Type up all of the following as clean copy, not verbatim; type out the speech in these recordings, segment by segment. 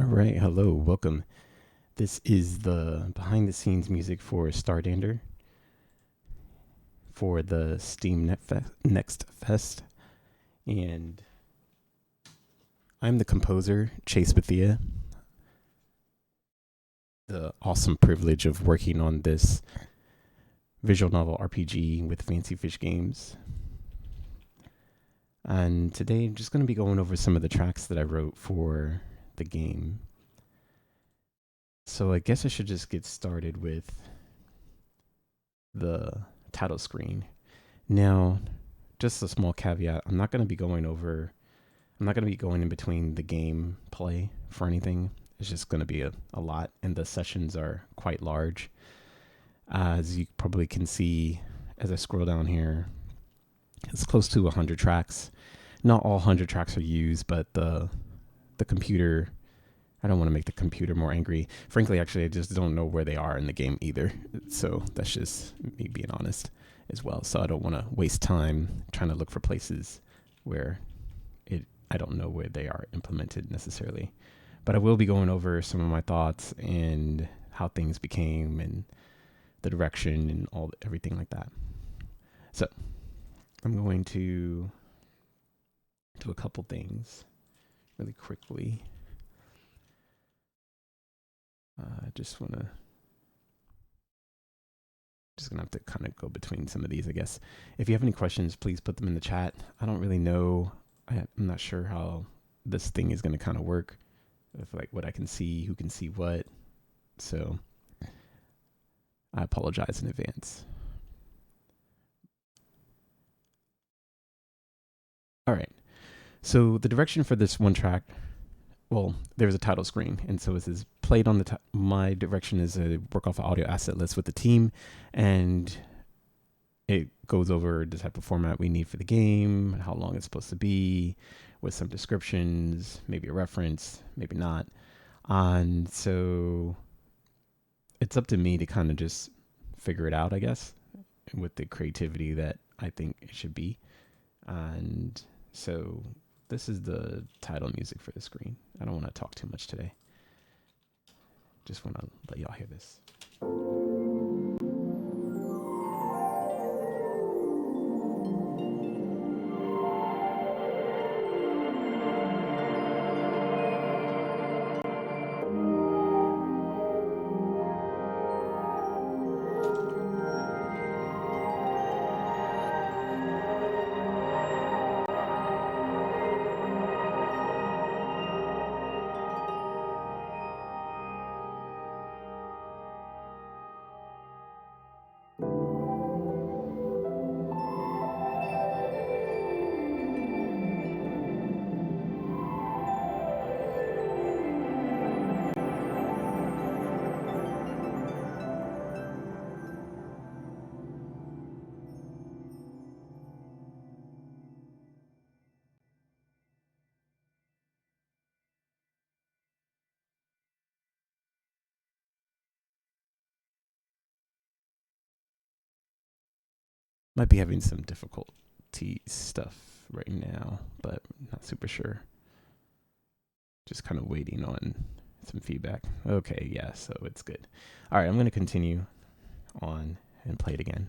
All right, hello, welcome. This is the behind the scenes music for Stardander for the Next Fest. And I'm the composer, Chase Bethia. The awesome privilege of working on this visual novel RPG with Fancy Fish Games. And today I'm just going to be going over some of the tracks that I wrote for the game. So I guess I should just get started with the title screen. Now, just a small caveat, I'm not going to be going in between the game play for anything. It's just going to be a lot, and the sessions are quite large. As you probably can see as I scroll down here, it's close to 100 tracks. Not all 100 tracks are used, but the computer, I don't want to make the computer more angry. Frankly, actually, I just don't know where they are in the game either. So that's just me being honest as well. So I don't want to waste time trying to look for places where I don't know where they are implemented necessarily. But I will be going over some of my thoughts and how things became and the direction and everything like that. So I'm going to do a couple things really quickly. Just gonna have to kind of go between some of these, I guess. If you have any questions, please put them in the chat. I don't really know. I'm not sure how this thing is going to kind of work. If like what I can see, who can see what. So I apologize in advance. All right. So the direction for this one track, well, there's a title screen, and so it says played on the my direction is a work off audio asset list with the team, and it goes over the type of format we need for the game, how long it's supposed to be, with some descriptions, maybe a reference, maybe not. And so it's up to me to kind of just figure it out, I guess, with the creativity that I think it should be. And so this is the title music for the screen. I don't want to talk too much today. Just want to let y'all hear this. Might be having some difficulty stuff right now, but not super sure. Just kind of waiting on some feedback. Okay, yeah, so it's good. All right, I'm going to continue on and play it again.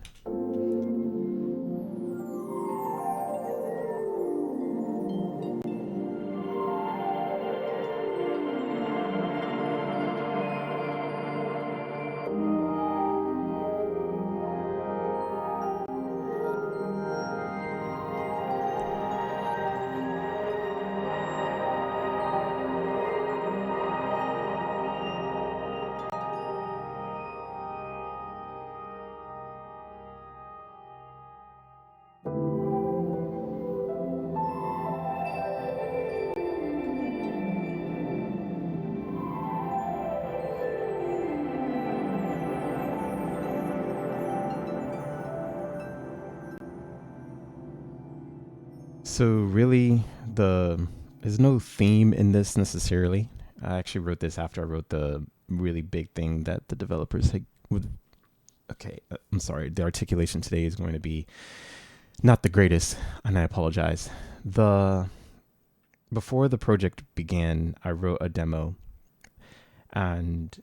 So really, there's no theme in this necessarily. I actually wrote this after I wrote the really big thing that the developers had. Okay, I'm sorry. The articulation today is going to be not the greatest, and I apologize. Before the project began, I wrote a demo and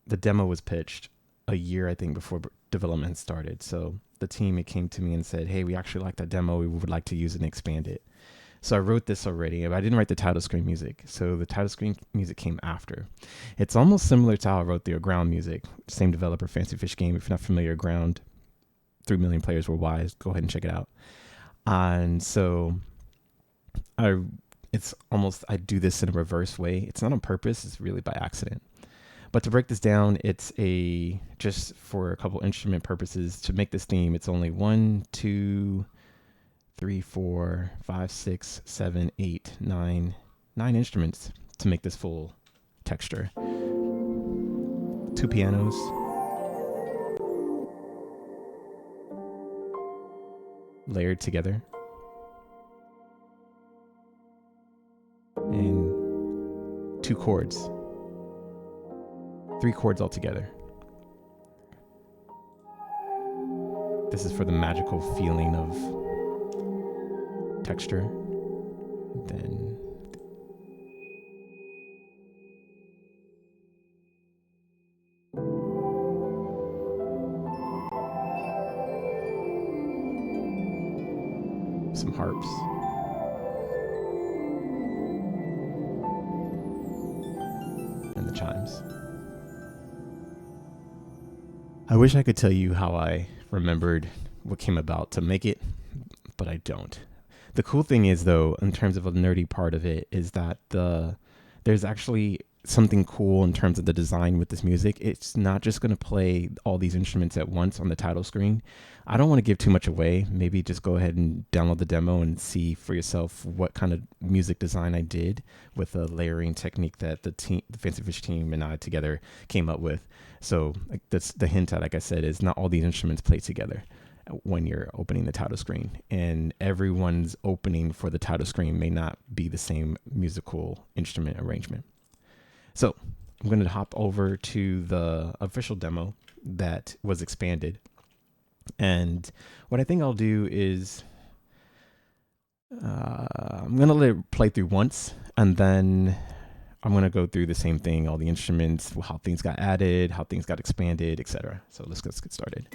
the demo was pitched a year, I think, before development started. So the team, it came to me and said, hey, we actually like that demo. We would like to use it and expand it. So I wrote this already, but I didn't write the title screen music. So the title screen music came after. It's almost similar to how I wrote the Ground music. Same developer, Fancy Fish Game. If you're not familiar, Ground, 3 million players worldwide. Go ahead and check it out. And so I do this in a reverse way. It's not on purpose. It's really by accident. But to break this down, it's just for a couple instrument purposes, to make this theme, it's only 1, 2, 3, 4, 5, 6, 7, 8, 9 instruments to make this full texture. 2 pianos. Layered together. And 2 chords. 3 chords altogether. This is for the magical feeling of texture. Then some harps. And the chimes. I wish I could tell you how I remembered what came about to make it, but I don't. The cool thing is, though, in terms of a nerdy part of it, is that there's actually something cool in terms of the design with this music. It's not just going to play all these instruments at once on the title screen. I don't want to give too much away. Maybe just go ahead and download the demo and see for yourself what kind of music design I did with the layering technique that the Fancy Fish team and I together came up with. So that's the hint, like I said, is not all these instruments play together when you're opening the title screen, and everyone's opening for the title screen may not be the same musical instrument arrangement. So I'm going to hop over to the official demo that was expanded. And what I think I'll do is I'm going to let it play through once, and then I'm going to go through the same thing, all the instruments, how things got added, how things got expanded, etc. So let's get started.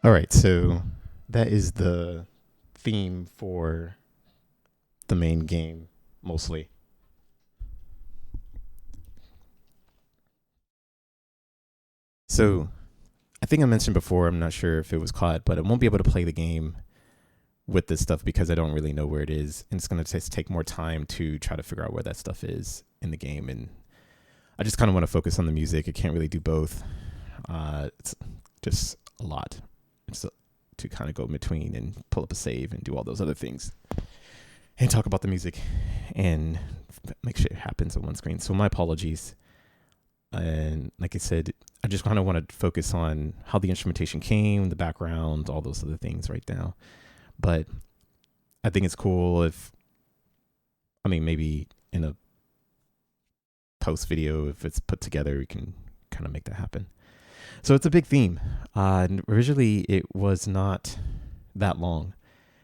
All right, so that is the theme for the main game, mostly. So I think I mentioned before, I'm not sure if it was caught, but I won't be able to play the game with this stuff because I don't really know where it is. And it's going to take more time to try to figure out where that stuff is in the game. And I just kind of want to focus on the music. I can't really do both. It's just a lot. It's to kind of go in between and pull up a save and do all those other things and talk about the music and make sure it happens on one screen. So my apologies. And like I said, I just kind of want to focus on how the instrumentation came, the background, all those other things right now. But I think it's cool if, I mean, maybe in a post video, if it's put together, we can kind of make that happen. So it's a big theme. Originally, it was not that long.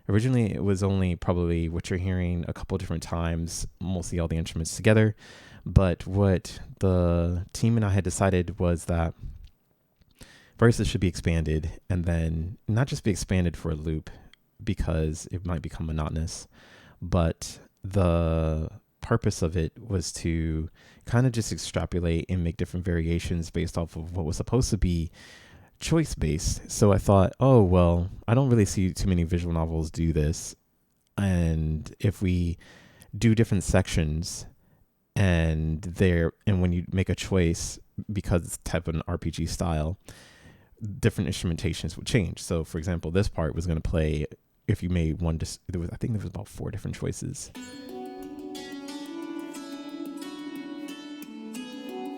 Originally, it was only probably what you're hearing a couple different times, mostly all the instruments together. But what the team and I had decided was that first it should be expanded, and then not just be expanded for a loop because it might become monotonous, but the purpose of it was to kind of just extrapolate and make different variations based off of what was supposed to be choice based. So I thought, oh, well, I don't really see too many visual novels do this. And if we do different sections and when you make a choice, because it's type of an RPG style, different instrumentations would change. So for example, this part was going to play, if you made one, I think there was about 4 different choices.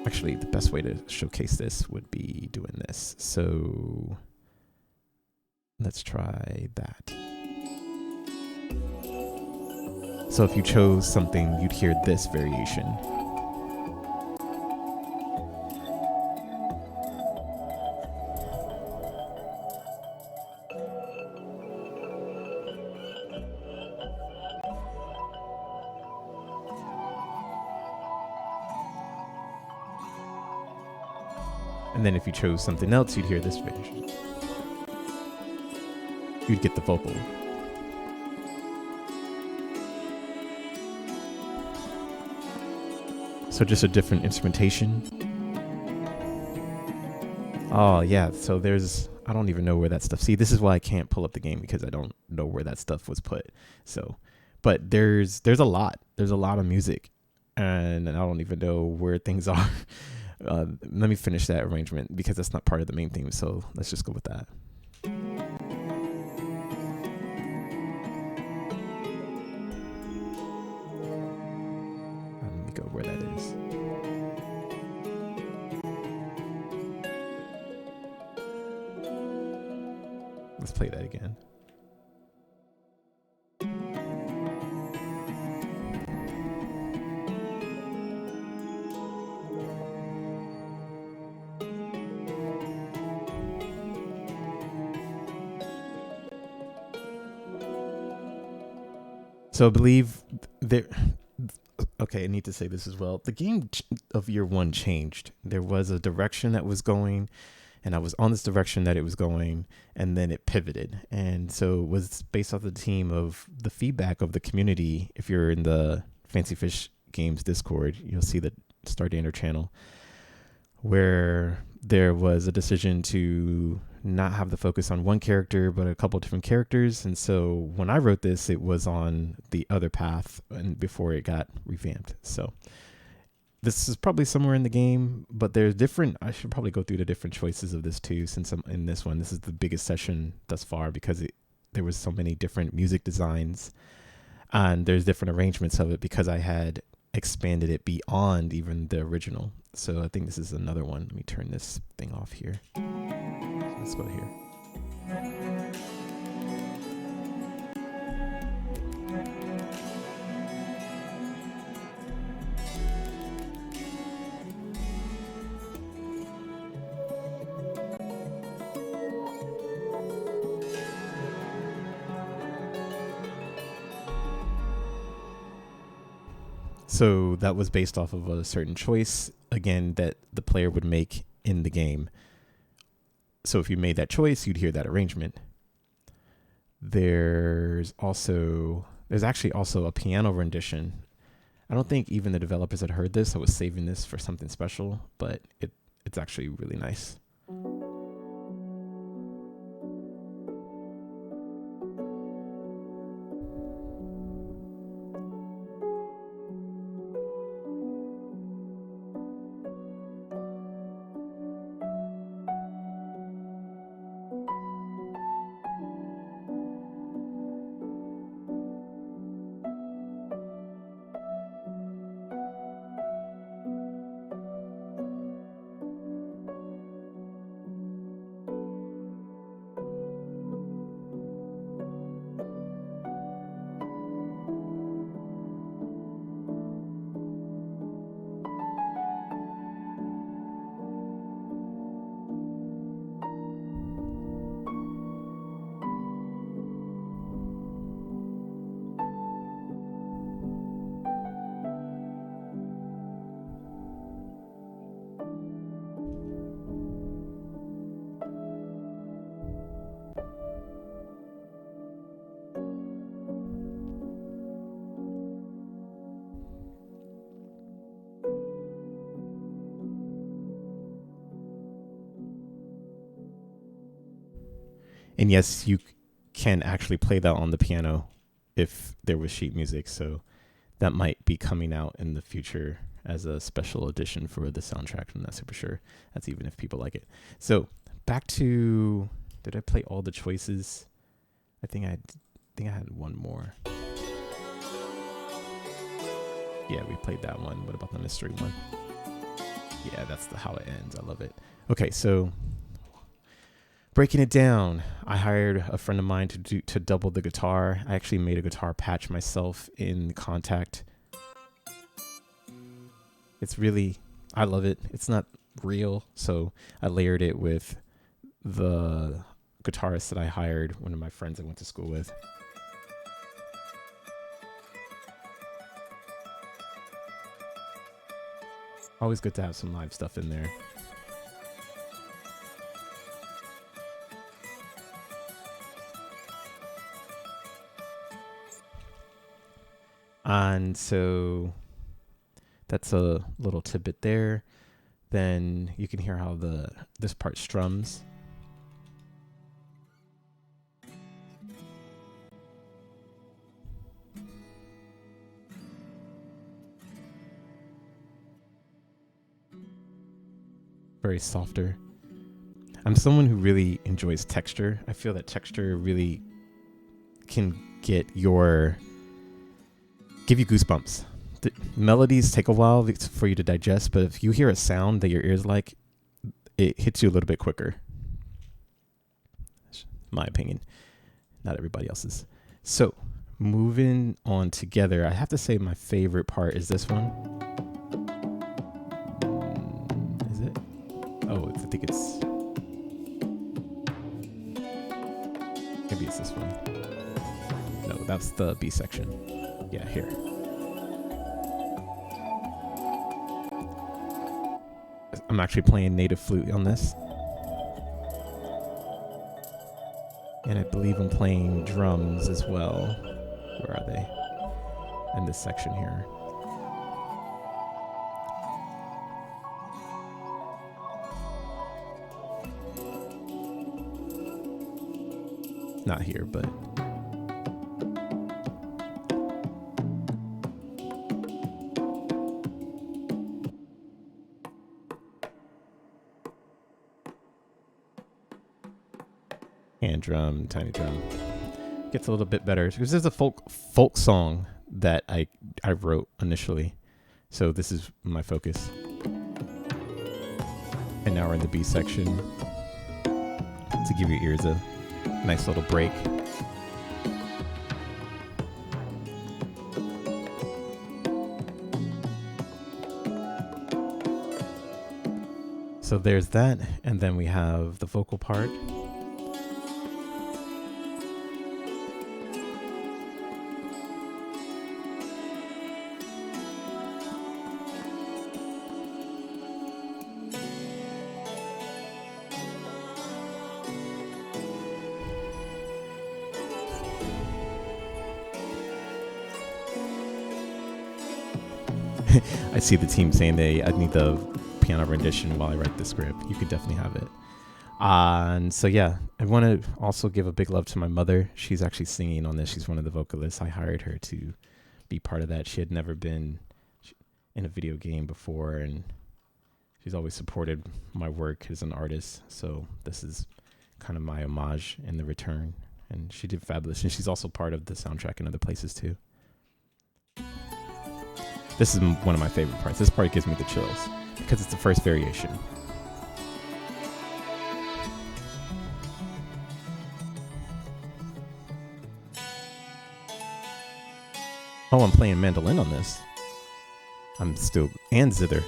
Actually, the best way to showcase this would be doing this. So let's try that. So if you chose something, you'd hear this variation. And then if you chose something else, you'd hear this variation. You'd get the vocal. So just a different instrumentation. Oh, yeah. So I don't even know where that stuff. See, this is why I can't pull up the game, because I don't know where that stuff was put. So, but there's a lot. There's a lot of music, and I don't even know where things are. Let me finish that arrangement because that's not part of the main theme. So let's just go with that. Let me go where that is. Let's play that again. So I believe there. Okay, I need to say this as well. The game of year 1 changed. There was a direction that was going, and I was on this direction that it was going, and then it pivoted. And so it was based off the team of the feedback of the community. If you're in the Fancy Fish Games Discord, you'll see the Stardander channel, where there was a decision to not have the focus on one character, but a couple different characters. And so when I wrote this, it was on the other path and before it got revamped. So this is probably somewhere in the game, but there's different. I should probably go through the different choices of this too, since I'm in this one. This is the biggest session thus far because there was so many different music designs, and there's different arrangements of it because I had expanded it beyond even the original. So I think this is another one. Let me turn this thing off here. Let's go here. So that was based off of a certain choice, again, that the player would make in the game. So if you made that choice, you'd hear that arrangement. There's actually also a piano rendition. I don't think even the developers had heard this. I was saving this for something special, but it's actually really nice. And yes, you can actually play that on the piano if there was sheet music. So that might be coming out in the future as a special edition for the soundtrack. I'm not super sure. That's even if people like it. So back to, did I play all the choices? I think I had one more. Yeah, we played that one. What about the mystery one? Yeah, that's how it ends. I love it. Okay, so breaking it down, I hired a friend of mine to double the guitar. I actually made a guitar patch myself in Contact. It's really, I love it. It's not real, so I layered it with the guitarist that I hired, one of my friends I went to school with. Always good to have some live stuff in there. And so that's a little tidbit there. Then you can hear how this part strums. Very softer. I'm someone who really enjoys texture. I feel that texture really can give you goosebumps. The melodies take a while for you to digest, but if you hear a sound that your ears like, it hits you a little bit quicker. My opinion, not everybody else's. So moving on together, I have to say my favorite part is this one. Is it? Oh, I think it's, maybe it's this one. No, that's the B section. Yeah, here. I'm actually playing native flute on this. And I believe I'm playing drums as well. Where are they? In this section here. Not here, but hand drum, tiny drum. Gets a little bit better because there's a folk song that I wrote initially. So this is my focus. And now we're in the B section to give your ears a nice little break. So there's that, and then we have the vocal part. I see the team saying I need the piano rendition while I write the script. You could definitely have it. And so, yeah, I want to also give a big love to my mother. She's actually singing on this. She's one of the vocalists. I hired her to be part of that. She had never been in a video game before, and she's always supported my work as an artist. So this is kind of my homage in the return. And she did fabulous. And she's also part of the soundtrack in other places too. This is one of my favorite parts. This part gives me the chills because it's the first variation. Oh, I'm playing mandolin on this. And zither.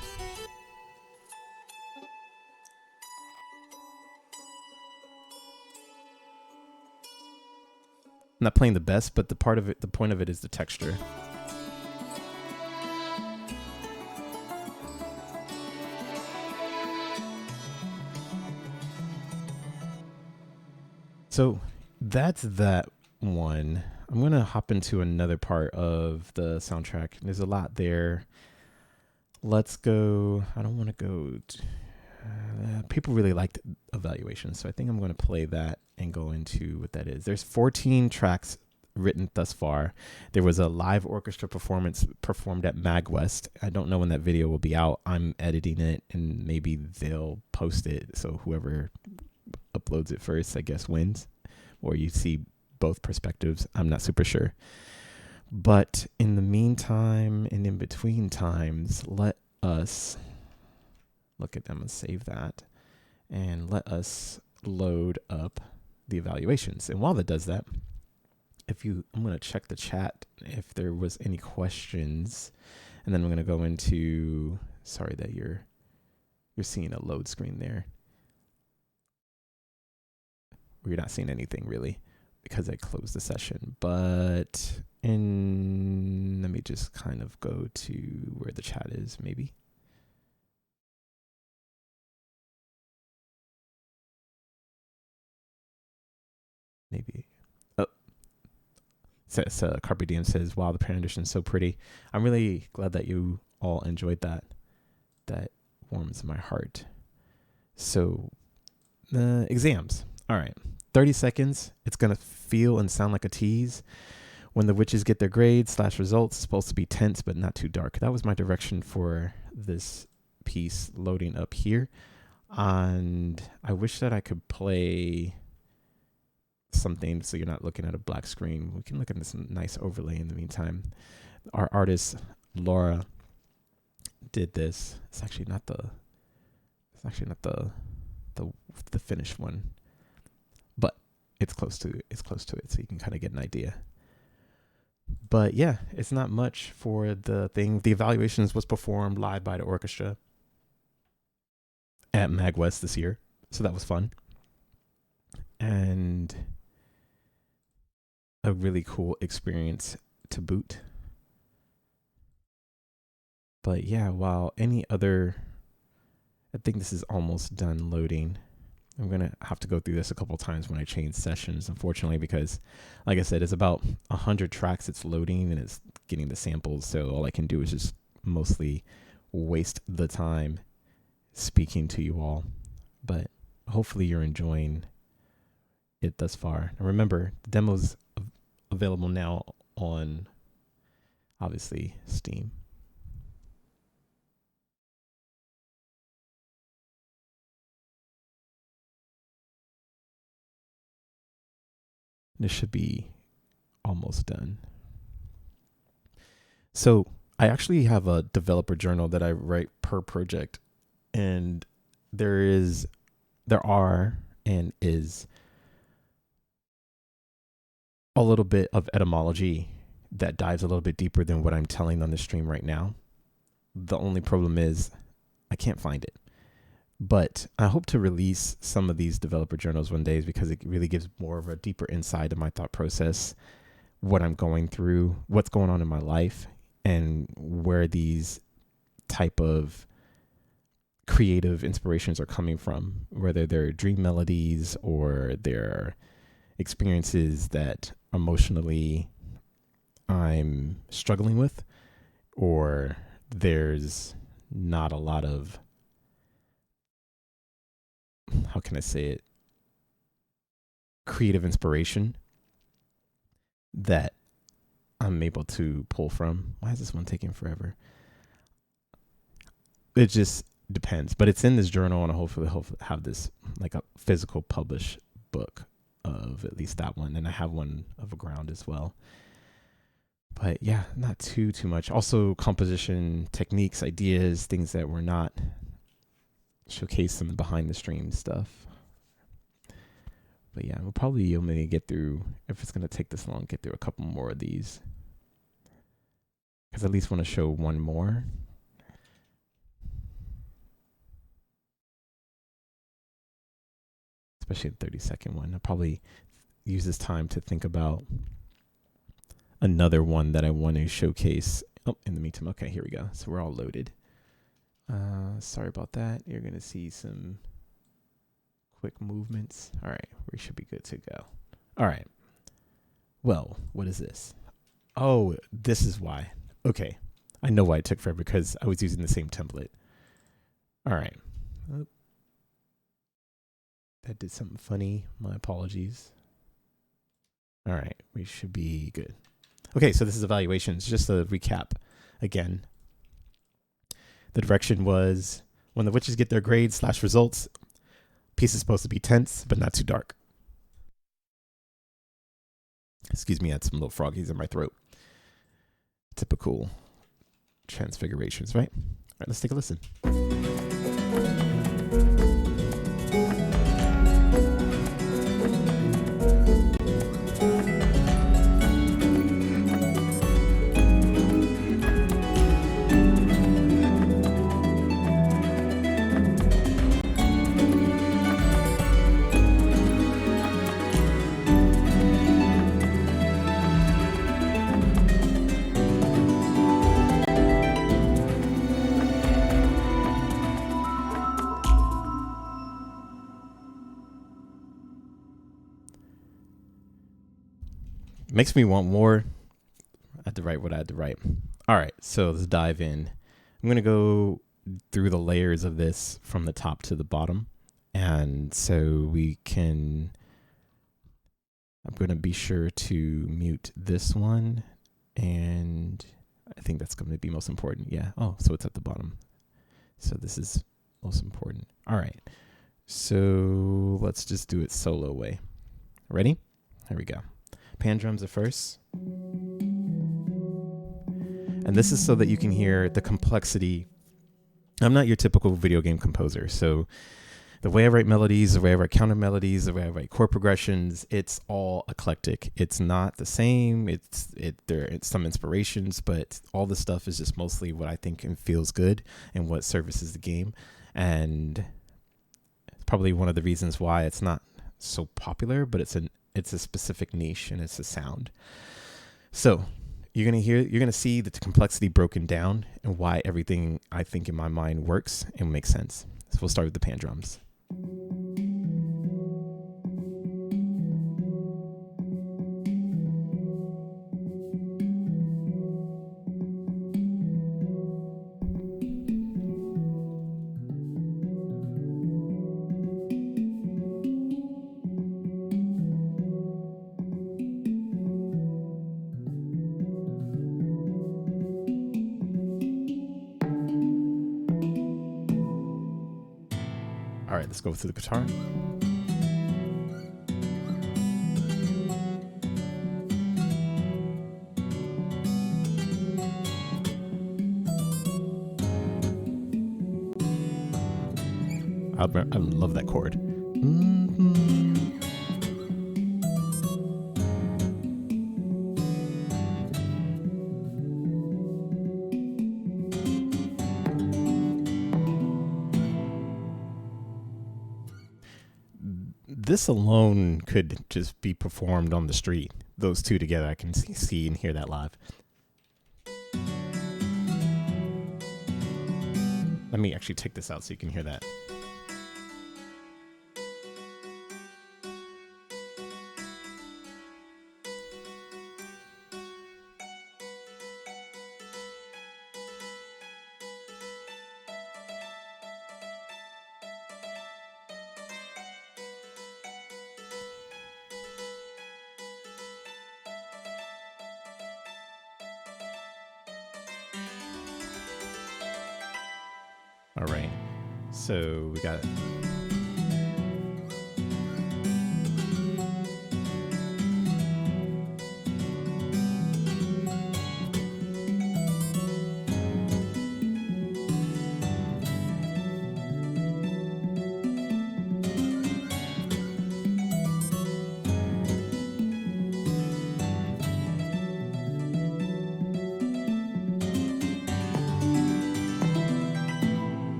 I'm not playing the best, but the point of it is the texture. So that's that one. I'm going to hop into another part of the soundtrack. There's a lot there. Let's go. I don't want to go. People really liked Evaluations, so I think I'm going to play that and go into what that is. There's 14 tracks written thus far. There was a live orchestra performance performed at MagWest. I don't know when that video will be out. I'm editing it, and maybe they'll post it, so whoever uploads it first, I guess, wins. Or you see both perspectives. I'm not super sure. But in the meantime and in between times, let us look at them and save that. And let us load up the evaluations. And while that does that, I'm going to check the chat if there was any questions. And then I'm going to go into, sorry that you're seeing a load screen there. You're not seeing anything really because I closed the session. But let me just kind of go to where the chat is, maybe. Maybe. Oh, Carpe Diem says, wow, the piano edition is so pretty. I'm really glad that you all enjoyed that. That warms my heart. So, the exams. All right. 30 seconds. It's going to feel and sound like a tease. When the witches get their grades / results, it's supposed to be tense but not too dark. That was my direction for this piece loading up here. And I wish that I could play something so you're not looking at a black screen. We can look at this nice overlay in the meantime. Our artist Laura did this. It's actually not the finished one, but it's close to it, so you can kind of get an idea. But yeah, it's not much for the thing. The Evaluations was performed live by the orchestra at MagWest this year, so that was fun. And a really cool experience to boot. But yeah, I think this is almost done loading. I'm going to have to go through this a couple times when I change sessions, unfortunately, because like I said, it's about 100 tracks it's loading and it's getting the samples. So all I can do is just mostly waste the time speaking to you all. But hopefully you're enjoying it thus far. And remember, the demo's available now on, obviously, Steam. This should be almost done. So I actually have a developer journal that I write per project, and there is a little bit of etymology that dives a little bit deeper than what I'm telling on the stream right now. The only problem is I can't find it. But I hope to release some of these developer journals one day because it really gives more of a deeper insight of my thought process, what I'm going through, what's going on in my life, and where these type of creative inspirations are coming from, whether they're dream melodies or they're experiences that emotionally I'm struggling with, or there's not a lot of, how can I say it, creative inspiration that I'm able to pull from. Why is this one taking forever? It just depends, but it's in this journal, and I hopefully have this like a physical published book of at least that one, and I have one of a ground as well. But yeah, not too much. Also, composition techniques, ideas, things that were not showcased in the behind the stream stuff. But yeah, we'll probably only get through, if it's going to take this long, get through a couple more of these. Because I at least want to show one more. Especially the 30-second one. I'll probably use this time to think about another one that I want to showcase. Oh, in the meantime, okay, here we go. So we're all loaded. Sorry about that. You're going to see some quick movements. All right, we should be good to go. All right. Well, what is this? Oh, this is why. Okay. I know why it took forever, because I was using the same template. All right. Oh, that did something funny. My apologies. All right. We should be good. Okay, so this is evaluations. Just a recap again. The direction was, when the witches get their grades / results, piece is supposed to be tense, but not too dark. Excuse me, I had some little froggies in my throat. Typical transfigurations, right? All right, let's take a listen. Makes me want more. I had to write what I had to write. All right, so let's dive in. I'm going to go through the layers of this from the top to the bottom. And so I'm going to be sure to mute this one. And I think that's going to be most important. Yeah. Oh, so it's at the bottom. So this is most important. All right. So let's just do it solo way. Ready? Here we go. Pan drums are first. And this is so that you can hear the complexity. I'm not your typical video game composer. So the way I write melodies, the way I write counter melodies, the way I write chord progressions, it's all eclectic. It's not the same. It's some inspirations, but all the stuff is just mostly what I think and feels good and what services the game. And it's probably one of the reasons why it's not so popular, but it's a specific niche and it's a sound. So you're gonna see the complexity broken down and why everything I think in my mind works and makes sense. So we'll start with the pan drums. All right, let's go through the guitar. I love that chord. This alone could just be performed on the street. Those two together, I can see and hear that live. Let me actually take this out so you can hear that. All right. So we got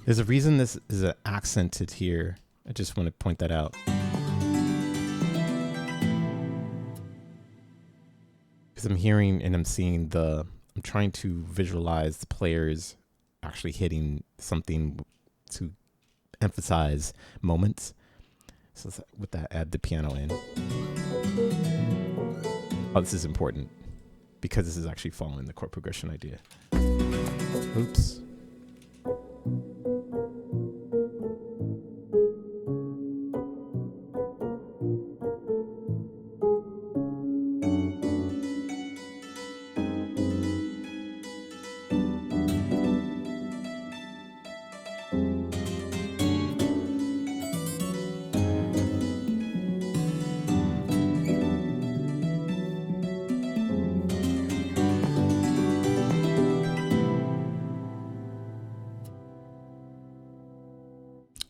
there's a reason this is accented here. I just want to point that out. Because I'm hearing and I'm seeing I'm trying to visualize the players actually hitting something to emphasize moments. So with that, add the piano in. Oh, this is important because this is actually following the chord progression idea. Oops.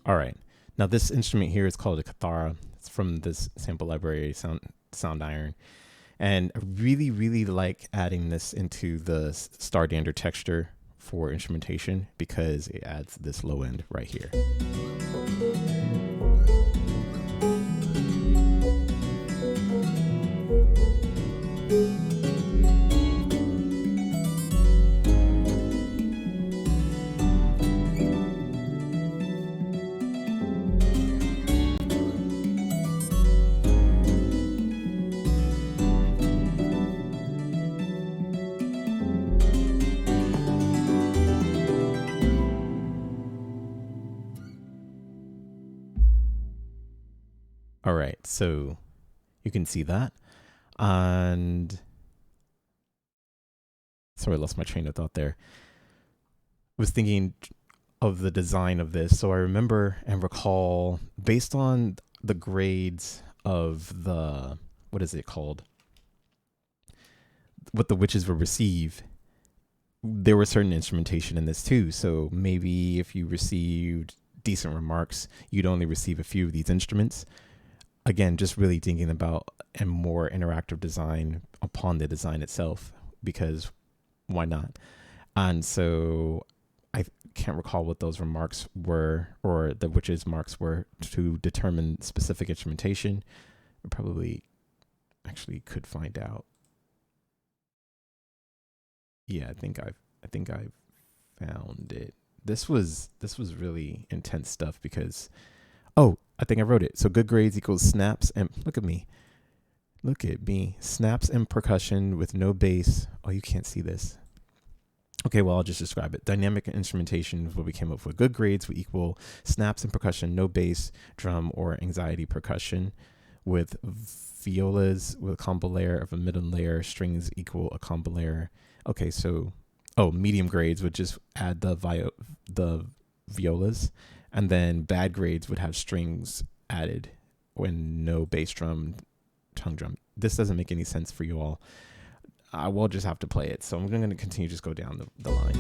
All right. Now this instrument here is called a Cathara. It's from this sample library, Sound Iron. And I really, really like adding this into the Stardander texture for instrumentation because it adds this low end right here. All right, so you can see that. And sorry, I lost my train of thought there. I was thinking of the design of this. So I remember and recall, based on the grades of the, what is it called? What the witches would receive, there was certain instrumentation in this too. So maybe if you received decent remarks, you'd only receive a few of these instruments. Again, just really thinking about a more interactive design upon the design itself, because why not? And so I can't recall what those remarks were, or the witches' marks were to determine specific instrumentation. I probably actually could find out. Yeah, I think I've found it. This was really intense stuff because, oh, I think I wrote it. So good grades equals snaps and look at me. Snaps and percussion with no bass. Oh, you can't see this. Okay, well, I'll just describe it. Dynamic instrumentation is what we came up with. Good grades would equal snaps and percussion, no bass, drum, or anxiety percussion, with violas with a combo layer of a middle layer, strings equal a combo layer. Okay, so, medium grades would just add the violas, and then bad grades would have strings added when no bass drum, tongue drum. This doesn't make any sense for you all. I will just have to play it. So I'm going to continue just go down the line.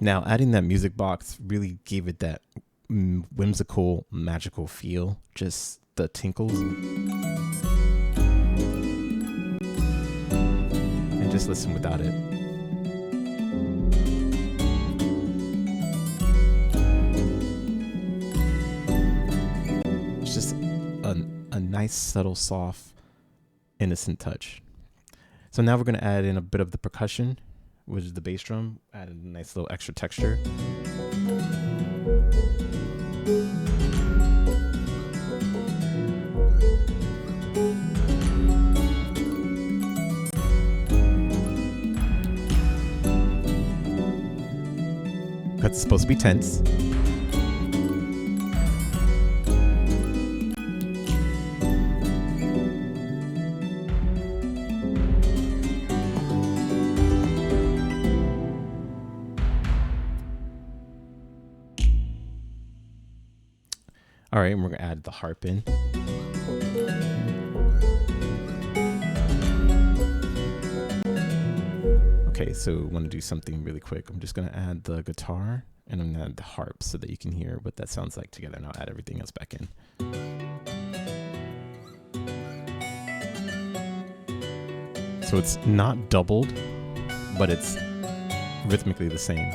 Now, adding that music box really gave it that whimsical, magical feel. Just the tinkles. And just listen without it. It's just a nice, subtle, soft, innocent touch. So now we're going to add in a bit of the percussion, which is the bass drum, add a nice little extra texture. Because it's supposed to be tense. All right, and we're gonna add the harp in. Okay, so I want to do something really quick. I'm just gonna add the guitar and I'm gonna add the harp so that you can hear what that sounds like together, and I'll add everything else back in. So it's not doubled, but it's rhythmically the same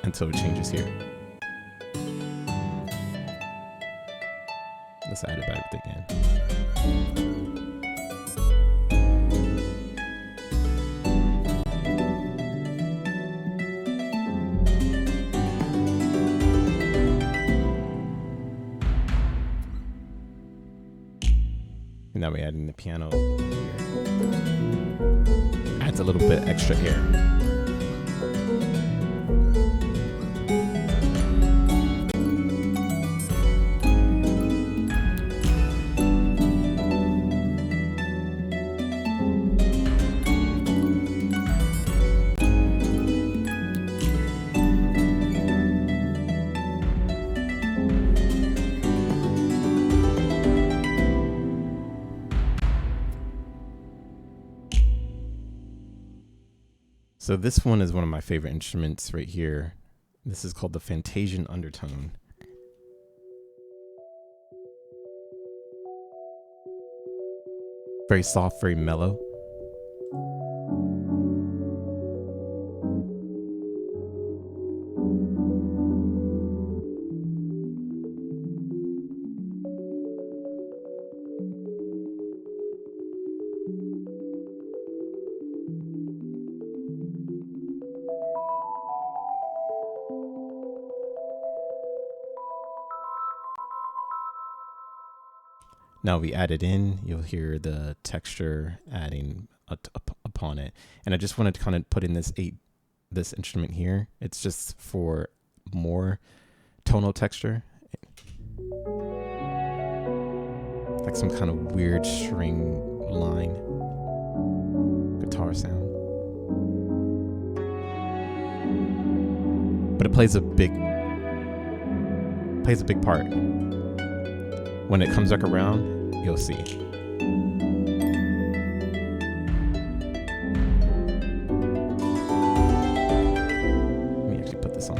until it changes here. Let's add it back again. And now we add in the piano here. Adds a little bit extra air. So this one is one of my favorite instruments right here. This is called the Fantasian Undertone. Very soft, very mellow. Now we add it in, you'll hear the texture adding upon it. And I just wanted to kind of put in this instrument here. It's just for more tonal texture. Like some kind of weird string line guitar sound. But it plays a big part. When it comes back around, you'll see. Let me actually put this on.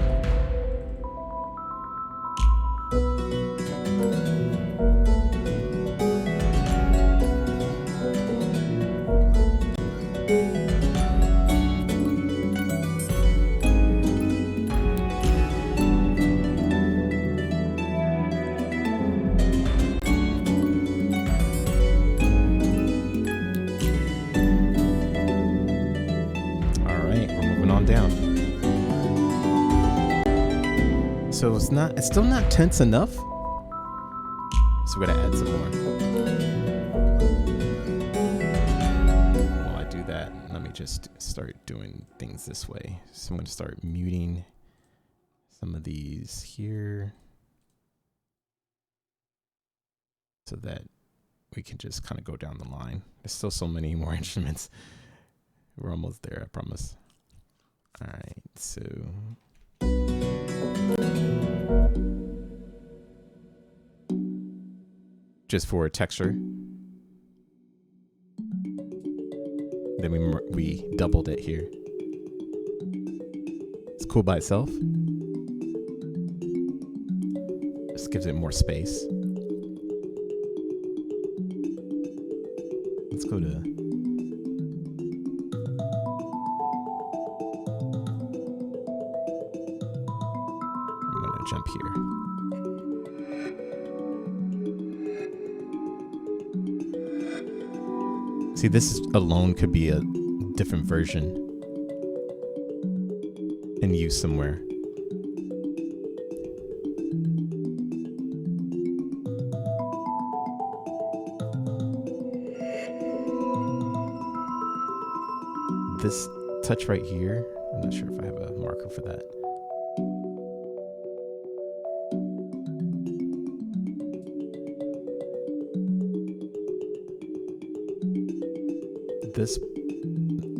So it's still not tense enough. So we're gonna add some more. While I do that, let me just start doing things this way. So I'm gonna start muting some of these here so that we can just kind of go down the line. There's still so many more instruments. We're almost there, I promise. All right, so just for texture. Then we doubled it here. It's cool by itself. Just gives it more space. Let's go to jump here. See, this alone could be a different version and used somewhere. this touch right here, I'm not sure if I have a marker for that. This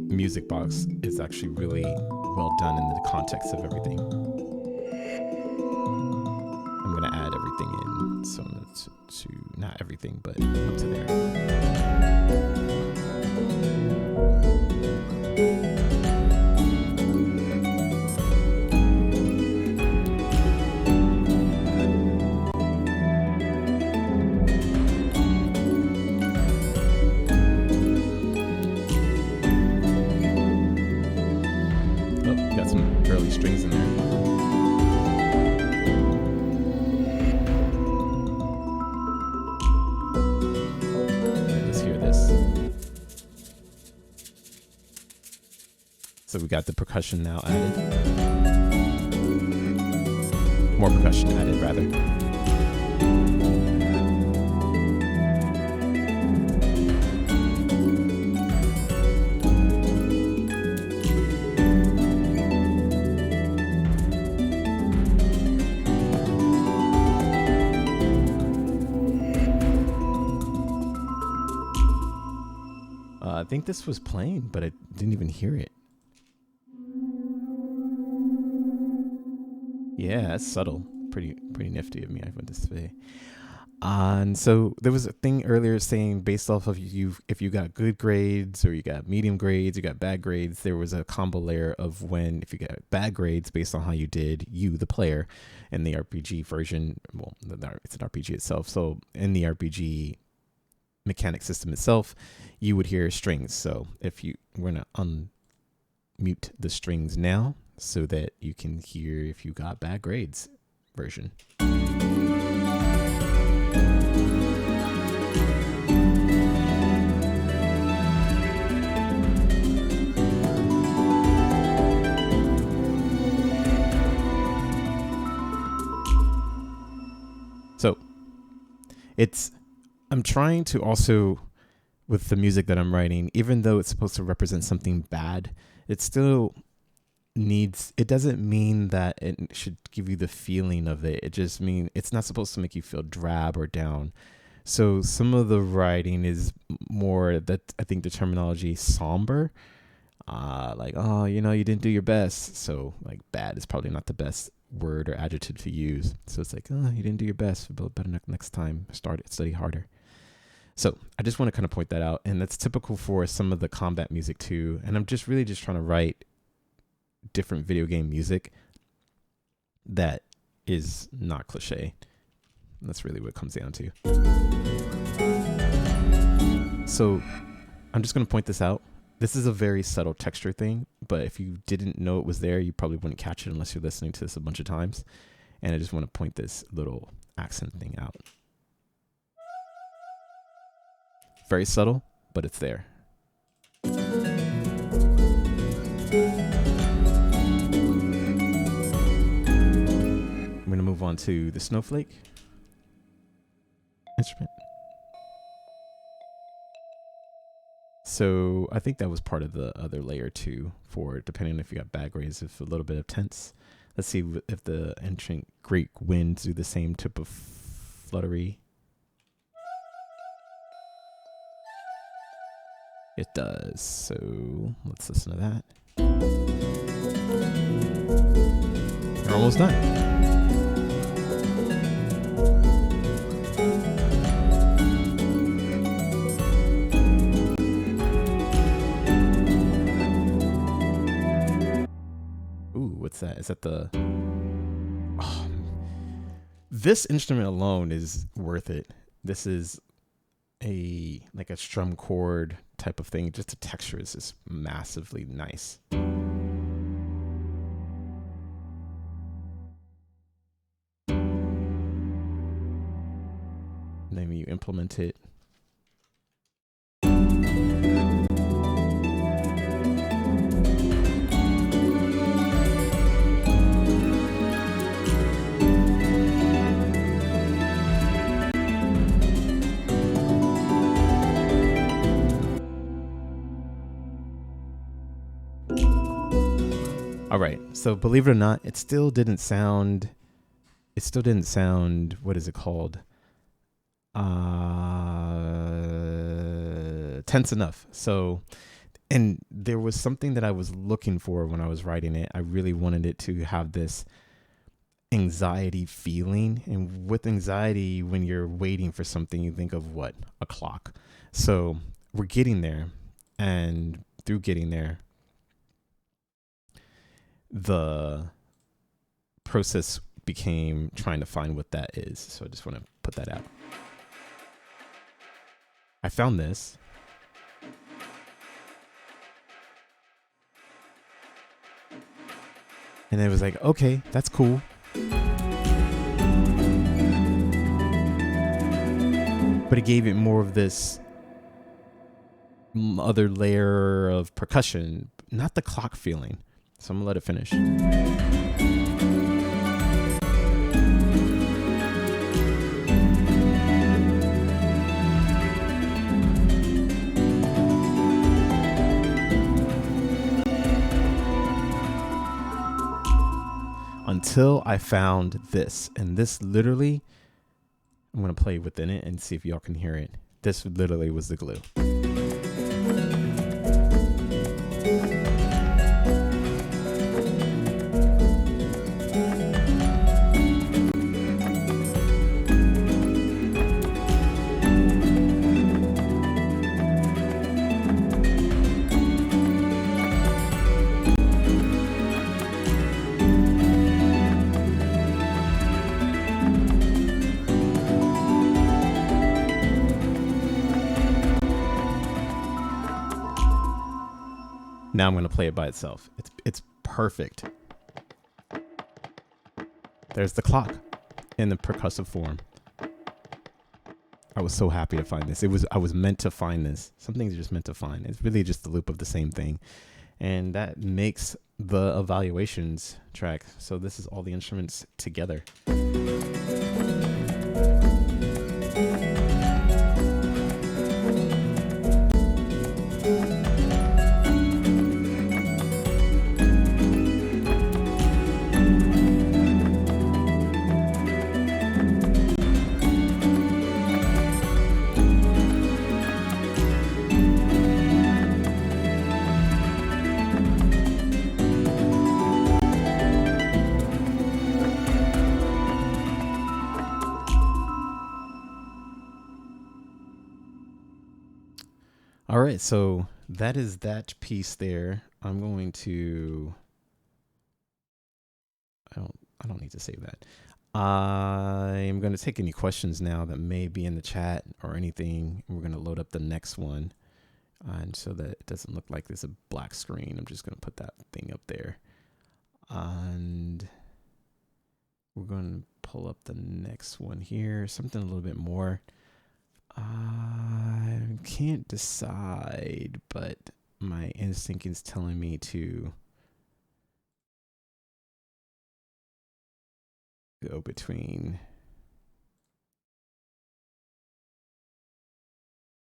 music box is actually really well done in the context of everything. I'm going to add everything in, so to not everything, but up to there. Early strings in there. Let's hear this. So we got the percussion now added. More percussion added, rather. I think this was playing, but I didn't even hear it. Yeah, that's subtle. Pretty nifty of me, I would say. And so there was a thing earlier saying based off of if you got good grades or you got medium grades, you got bad grades, there was a combo layer of when if you got bad grades based on how you did, you, the player, in the RPG version, well, it's an RPG itself. So in the RPG mechanic system itself, you would hear strings. So we're gonna unmute the strings now so that you can hear if you got bad grades version. So I'm trying to also, with the music that I'm writing, even though it's supposed to represent something bad, it still it doesn't mean that it should give you the feeling of it. It just means it's not supposed to make you feel drab or down. So some of the writing is more that I think the terminology somber, like, oh, you didn't do your best. So like bad is probably not the best word or adjective to use. So it's like, oh, you didn't do your best, but better next time, study harder. So I just want to kind of point that out, and that's typical for some of the combat music too. And I'm just really just trying to write different video game music that is not cliche. That's really what it comes down to. So I'm just going to point this out. This is a very subtle texture thing, but if you didn't know it was there, you probably wouldn't catch it unless you're listening to this a bunch of times. And I just want to point this little accent thing out. Very subtle, but it's there. I'm going to move on to the snowflake instrument. So I think that was part of the other layer too, for depending on if you got bad grades, if a little bit of tense. Let's see if the ancient Greek winds do the same type of fluttery. It does. So let's listen to that. We're almost done. Ooh, what's that? Is that the... Oh, this instrument alone is worth it. This is a strum chord type of thing. Just the texture is just massively nice. And then you implement it. All right. So believe it or not, it still didn't sound. It still didn't sound. What is it called? Tense enough. So, and there was something that I was looking for when I was writing it. I really wanted it to have this anxiety feeling, and with anxiety, when you're waiting for something, you think of what? A clock. So we're getting there, and through getting there, the process became trying to find what that is. So I just want to put that out. I found this. And it was like, okay, that's cool. But it gave it more of this other layer of percussion, not the clock feeling. So I'm gonna let it finish. Until I found this, and this literally, I'm gonna play within it and see if y'all can hear it. This literally was the glue. Now I'm going to play it by itself. It's perfect. There's the clock in the percussive form. I was so happy to find this. I was meant to find this. Some things are just meant to find. It's really just the loop of the same thing. And that makes the evaluations track. So this is all the instruments together. All right, so that is that piece there. I'm going to. I don't need to save that. I'm going to take any questions now that may be in the chat or anything. We're going to load up the next one, and so that it doesn't look like there's a black screen, I'm just going to put that thing up there, and we're going to pull up the next one here. Something a little bit more. I can't decide, but my instinct is telling me to go between.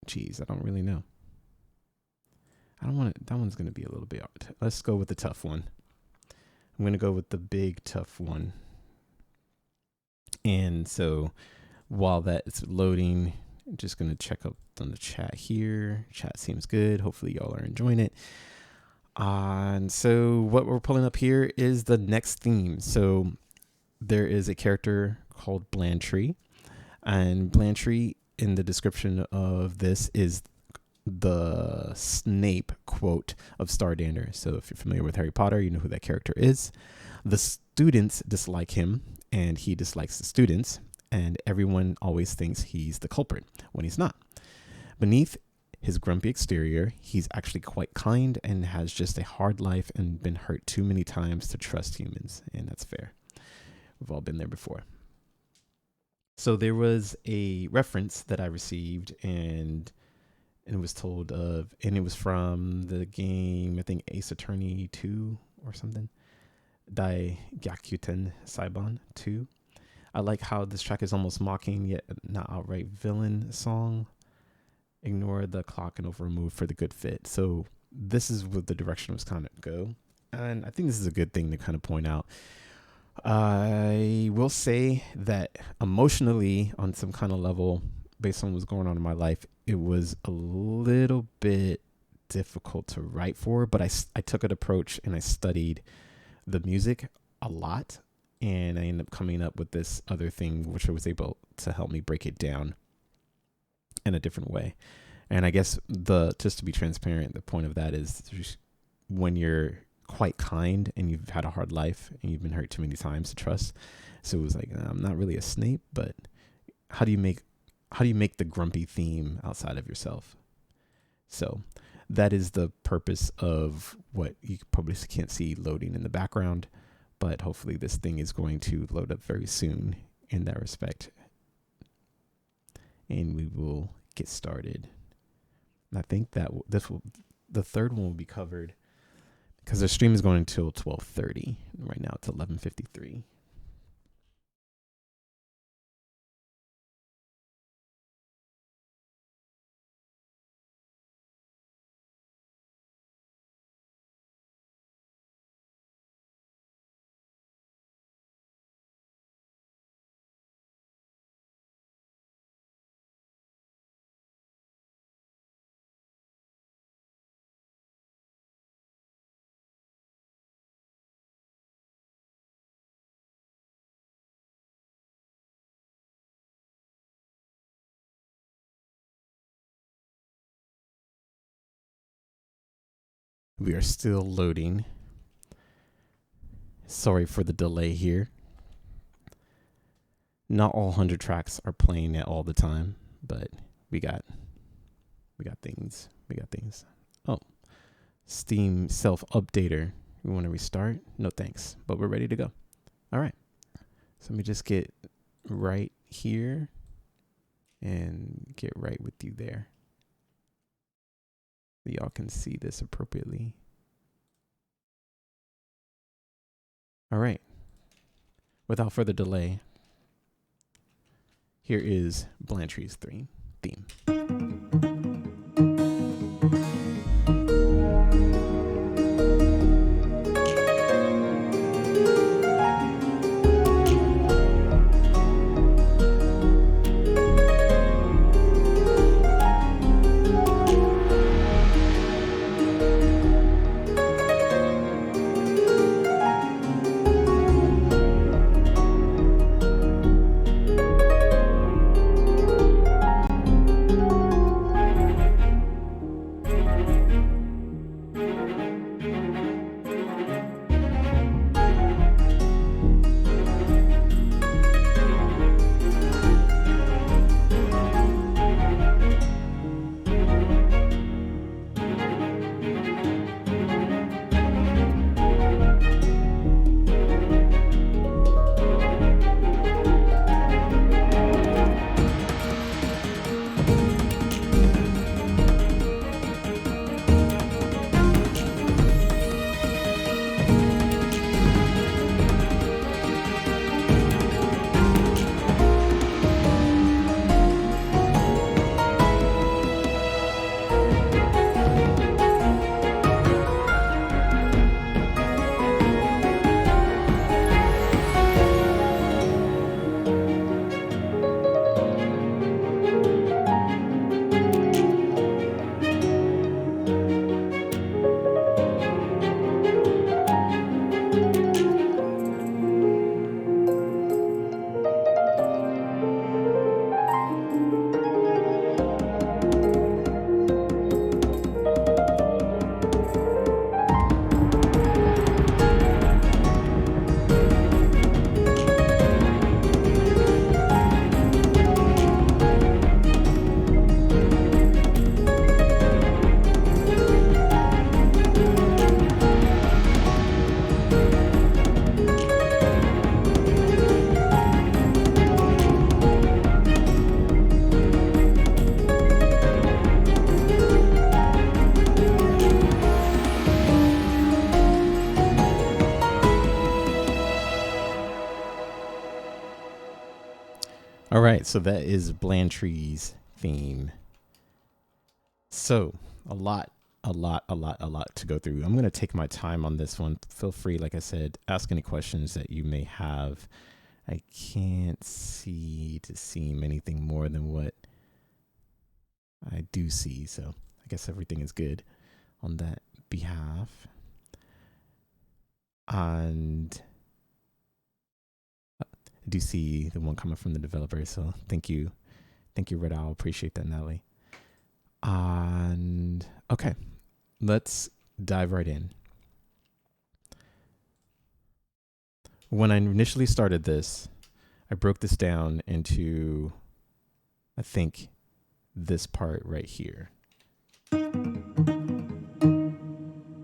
Geez, I don't really know. I don't want it. That one's going to be a little bit. Let's go with the tough one. I'm going to go with the big tough one. And so while that's loading, I'm just going to check up on the chat here. Chat seems good. Hopefully y'all are enjoying it. And so what we're pulling up here is the next theme. So there is a character called Blantree, and Blantree in the description of this is the Snape quote of Stardander. So if you're familiar with Harry Potter, you know who that character is. The students dislike him, and he dislikes the students. And everyone always thinks he's the culprit when he's not. Beneath his grumpy exterior, he's actually quite kind and has just a hard life and been hurt too many times to trust humans. And that's fair. We've all been there before. So there was a reference that I received and it was told of, and it was from the game, I think Ace Attorney 2 or something. Dai Gyakuten Saiban 2. I like how this track is almost mocking yet not outright villain song. Ignore the clock and over move for the good fit. So this is what the direction was kind of go. and I think this is a good thing to kind of point out. I will say that emotionally, on some kind of level, based on what's going on in my life, it was a little bit difficult to write for, but I took an approach and I studied the music a lot, and I ended up coming up with this other thing which was able to help me break it down in a different way. And I guess just to be transparent, the point of that is when you're quite kind and you've had a hard life and you've been hurt too many times to trust. So it was like, I'm not really a Snape, but how do you make the grumpy theme outside of yourself? So that is the purpose of what you probably can't see loading in the background, but hopefully this thing is going to load up very soon in that respect. And we will get started. And I think that the third one will be covered because the stream is going until 12:30. Right now it's 11:53. We are still loading. Sorry for the delay here. Not all 100 tracks are playing at all the time, but we got things. Oh, Steam self-updater. We want to restart? No thanks, but we're ready to go. All right. So let me just get right here and get right with you there. So y'all can see this appropriately. All right. Without further delay, here is Blanche's theme. All right, so that is Blanche's theme. So a lot a lot to go through. I'm going to take my time on this one. Feel free, like I said, ask any questions that you may have. I can't see anything more than what I do see, so I guess everything is good on that behalf. And I do see the one coming from the developer, so thank you, Red Owl. Appreciate that, Natalie. And okay, let's dive right in. When I initially started this, I broke this down into, I think, this part right here.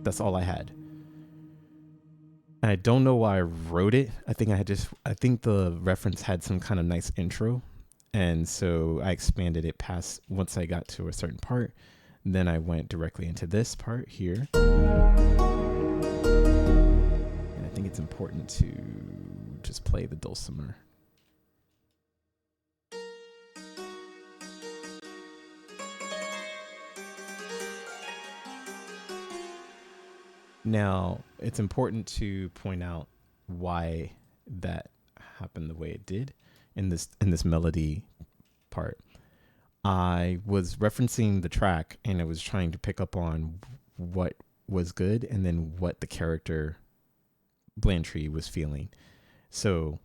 That's all I had. And I don't know why I wrote it. I think the reference had some kind of nice intro. And so I expanded it past once I got to a certain part. Then I went directly into this part here. And I think it's important to just play the dulcimer. Now, it's important to point out why that happened the way it did in this melody part. I was referencing the track and I was trying to pick up on what was good and then what the character Blantrey was feeling. So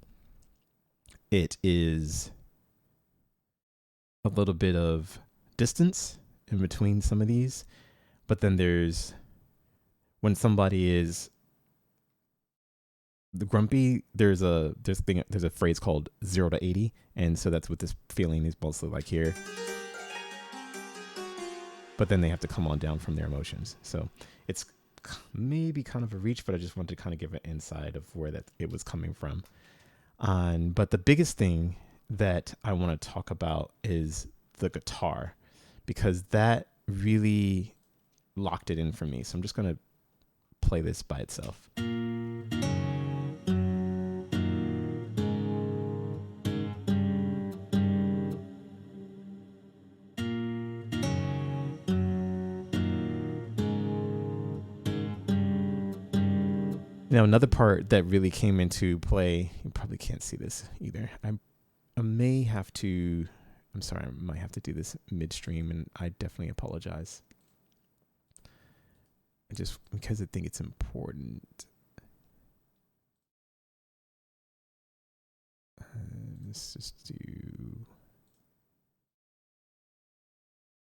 it is a little bit of distance in between some of these, but then there's when somebody is the grumpy, there's a phrase called 0 to 80, and so that's what this feeling is mostly like here. But then they have to come on down from their emotions. So it's maybe kind of a reach, but I just wanted to kind of give an insight of where that it was coming from. But the biggest thing that I want to talk about is the guitar, because that really locked it in for me. So I'm just going to play this by itself. Now, another part that really came into play, you probably can't see this either. I may have to, I'm sorry, I might have to do this midstream, and I definitely apologize. Just because I think it's important. Let's just do,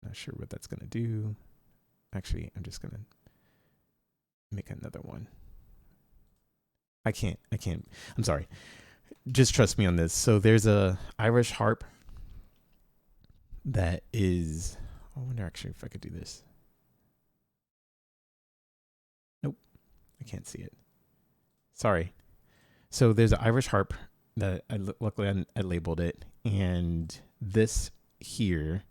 not sure what that's going to do. Actually, I'm just going to make another one. I can't. I'm sorry. Just trust me on this. So there's a Irish harp that is, I wonder actually if I could do this. Nope. I can't see it. Sorry. So there's an Irish harp that luckily I labeled it. And this here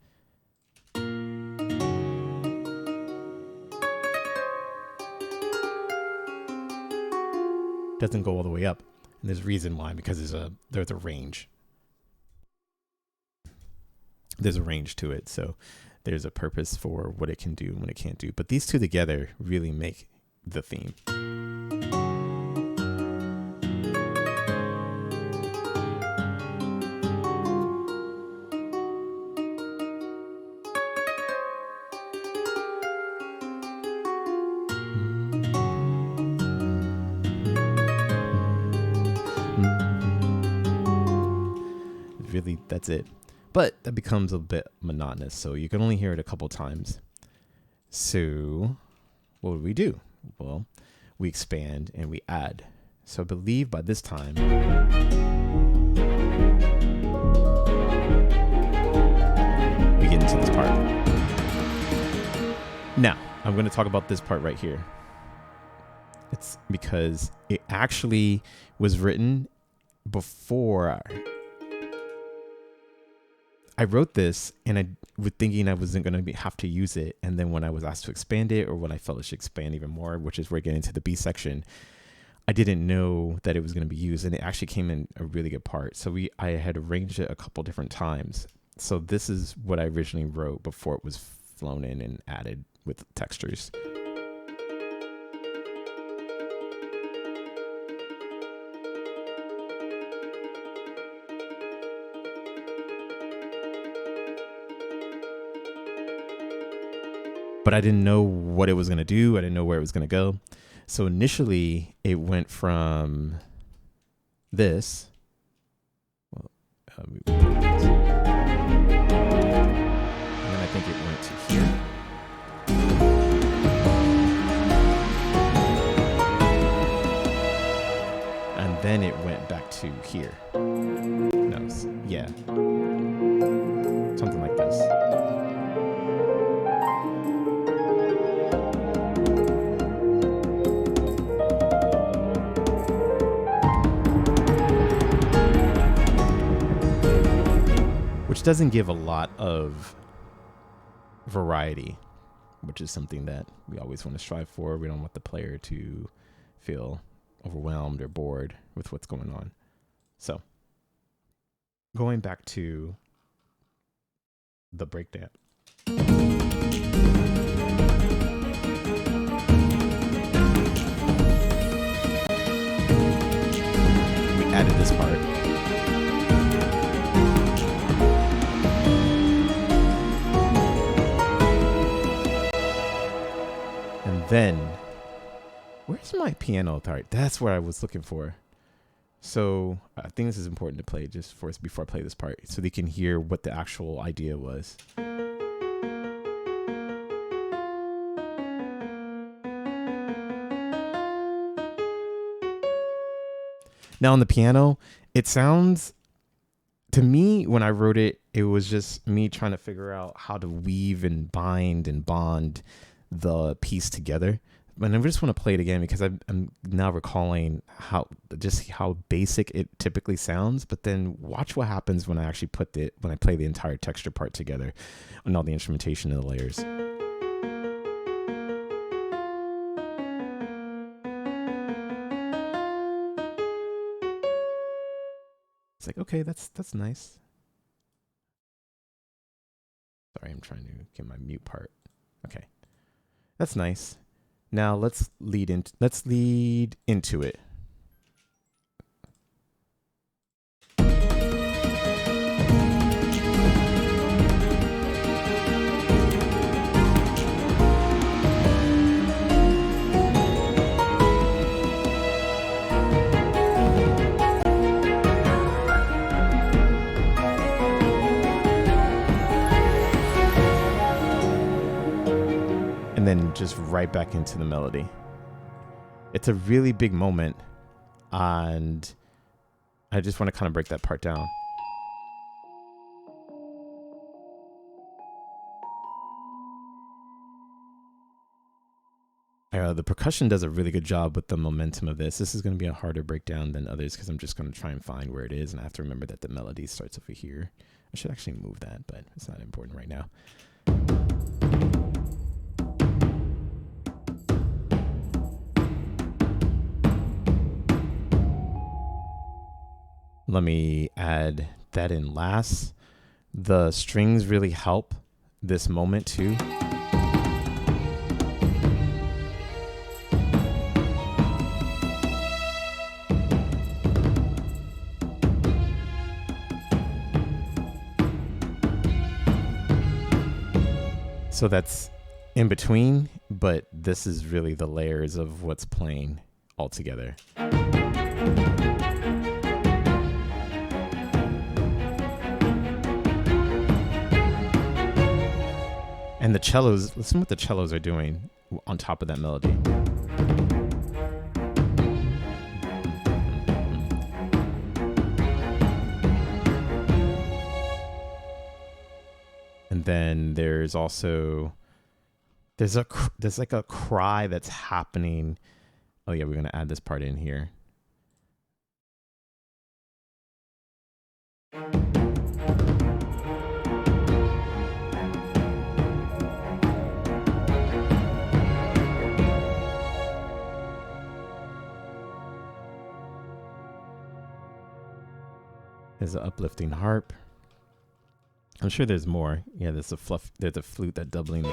doesn't go all the way up. And there's a reason why, because there's a range. There's a range to it. So there's a purpose for what it can do and what it can't do. But these two together really make the theme. Really, that's it. But that becomes a bit monotonous, so you can only hear it a couple times. So what would we do? Well, we expand and we add. So I believe by this time we get into this part. Now, I'm going to talk about this part right here. It's because it actually was written before I wrote this, and I was thinking I wasn't going to have to use it. And then when I was asked to expand it, or when I felt it should expand even more, which is where I get into the B section, I didn't know that it was going to be used. And it actually came in a really good part. So I had arranged it a couple different times. So this is what I originally wrote before it was flown in and added with textures. But I didn't know what it was going to do. I didn't know where it was going to go. So initially, it went from this. Well, and then I think it went to here. And then it went back to here. No, yeah. Something like this. Which doesn't give a lot of variety, which is something that we always want to strive for. We don't want the player to feel overwhelmed or bored with what's going on. So, going back to the breakdown. We added this part. Then, where's my piano part? That's what I was looking for. So I think this is important to play just for us before I play this part, so they can hear what the actual idea was. Now on the piano, it sounds, to me, when I wrote it, it was just me trying to figure out how to weave and bind and bond the piece together. And I just want to play it again because I'm now recalling how basic it typically sounds. But then watch what happens when I actually when I play the entire texture part together and all the instrumentation and the layers. It's like, okay, that's nice. Sorry, I'm trying to get my mute part. Okay. That's nice. Now let's lead into it. And then just right back into the melody. It's a really big moment, and I just want to kind of break that part down. The percussion does a really good job with the momentum of this. This is going to be a harder breakdown than others because I'm just going to try and find where it is, and I have to remember that the melody starts over here. I should actually move that, but it's not important right now. Let me add that in last. The strings really help this moment too. So that's in between, but this is really the layers of what's playing all together. And the cellos, listen what the cellos are doing on top of that melody. And then there's also, there's like a cry that's happening. Oh yeah, we're going to add this part in here. There's an uplifting harp. I'm sure there's more. Yeah, there's a flute that doubling.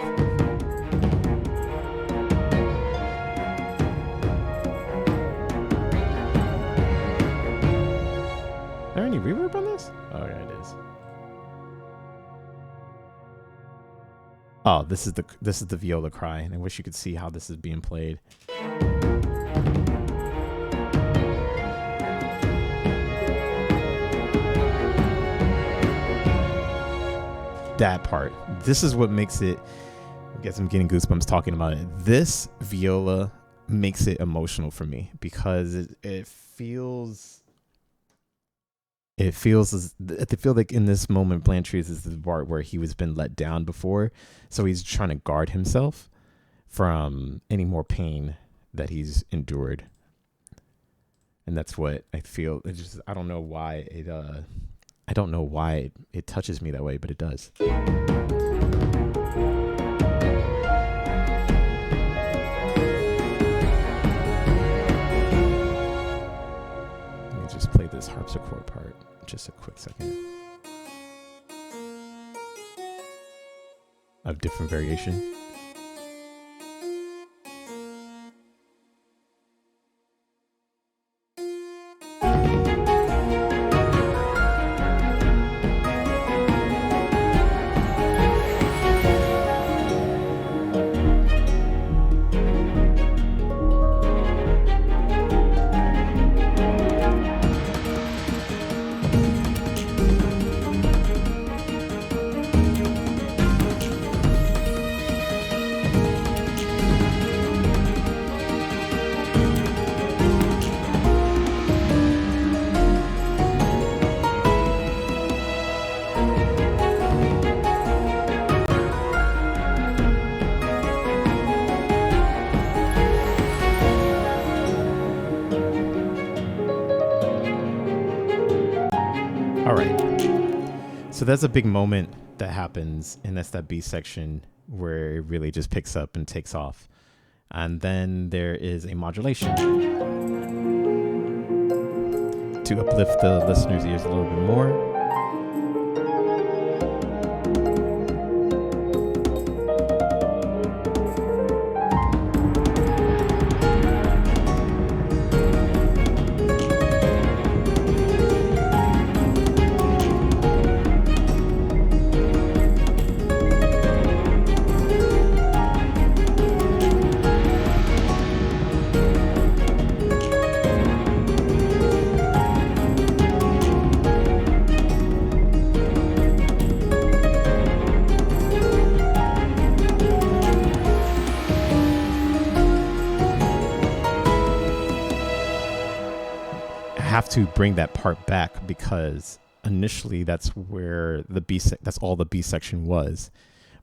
Oh, this is the Viola Cry, and I wish you could see how this is being played. That part. This is what makes it. I guess I'm getting goosebumps talking about it. This viola makes it emotional for me because it feels. It feels I feel like in this moment, Blanche's is the part where he was been let down before, so he's trying to guard himself from any more pain that he's endured, and that's what I feel. It just I don't know why it touches me that way, but it does. Let me just play this harpsichord part just a quick second. Of different variation. So that's a big moment that happens, and that's that B section where it really just picks up and takes off. And then there is a modulation to uplift the listener's ears a little bit more. Have to bring that part back because initially that's where that's all the B section was,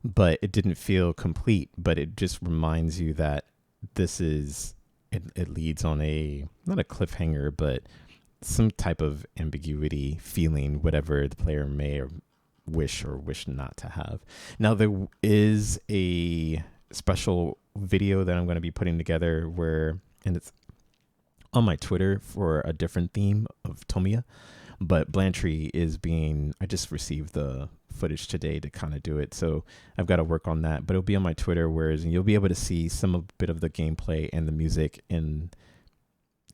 but it didn't feel complete. But it just reminds you that this is it leads on a not a cliffhanger, but some type of ambiguity feeling, whatever the player may or wish not to have. Now there is a special video that I'm going to be putting together and it's on my Twitter for a different theme of Tomiya, but Blantrey I just received the footage today to kind of do it, so I've got to work on that, but it'll be on my Twitter, and you'll be able to see bit of the gameplay and the music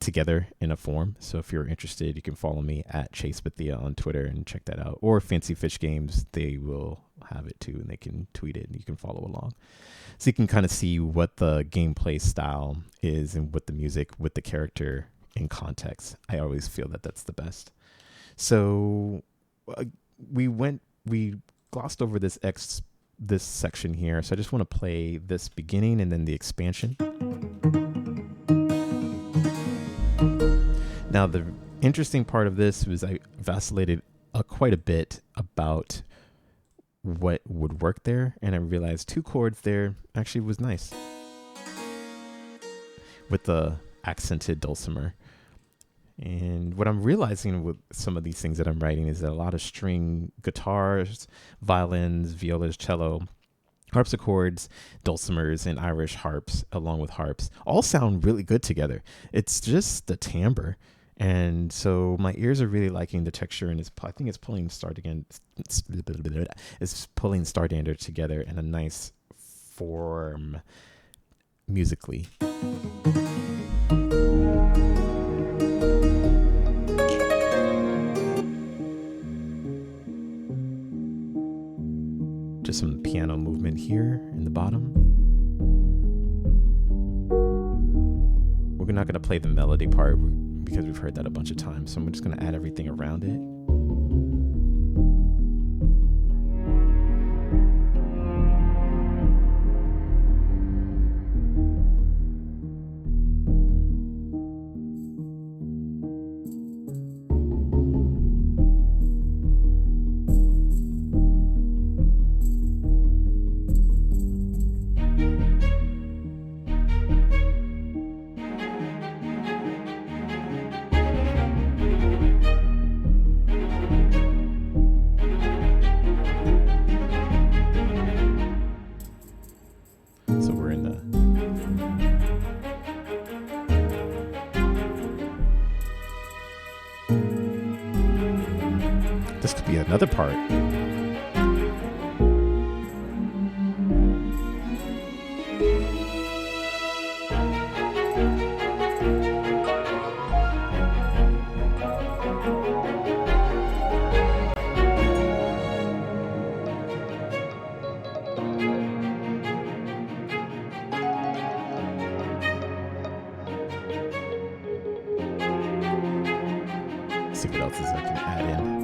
together in a form. So if you're interested, you can follow me at Chase Bethia on Twitter and check that out, or Fancy Fish Games, they will have it too, and they can tweet it and you can follow along. So you can kind of see what the gameplay style is and what the music with the character in context. I always feel that that's the best. So we glossed over this section here. So I just want to play this beginning and then the expansion. Now the interesting part of this was I vacillated quite a bit about what would work there, and I realized 2 chords there actually was nice with the accented dulcimer. And what I'm realizing with some of these things that I'm writing is that a lot of string guitars, violins, violas, cello, harpsichords, dulcimers, and Irish harps, along with harps, all sound really good together. It's just the timbre. And so my ears are really liking the texture, and I think it's pulling Stardander together in a nice form musically. Just some piano movement here in the bottom. We're not going to play the melody part because we've heard that a bunch of times. So I'm just going to add everything around it. This could be another part. See what else I can add in.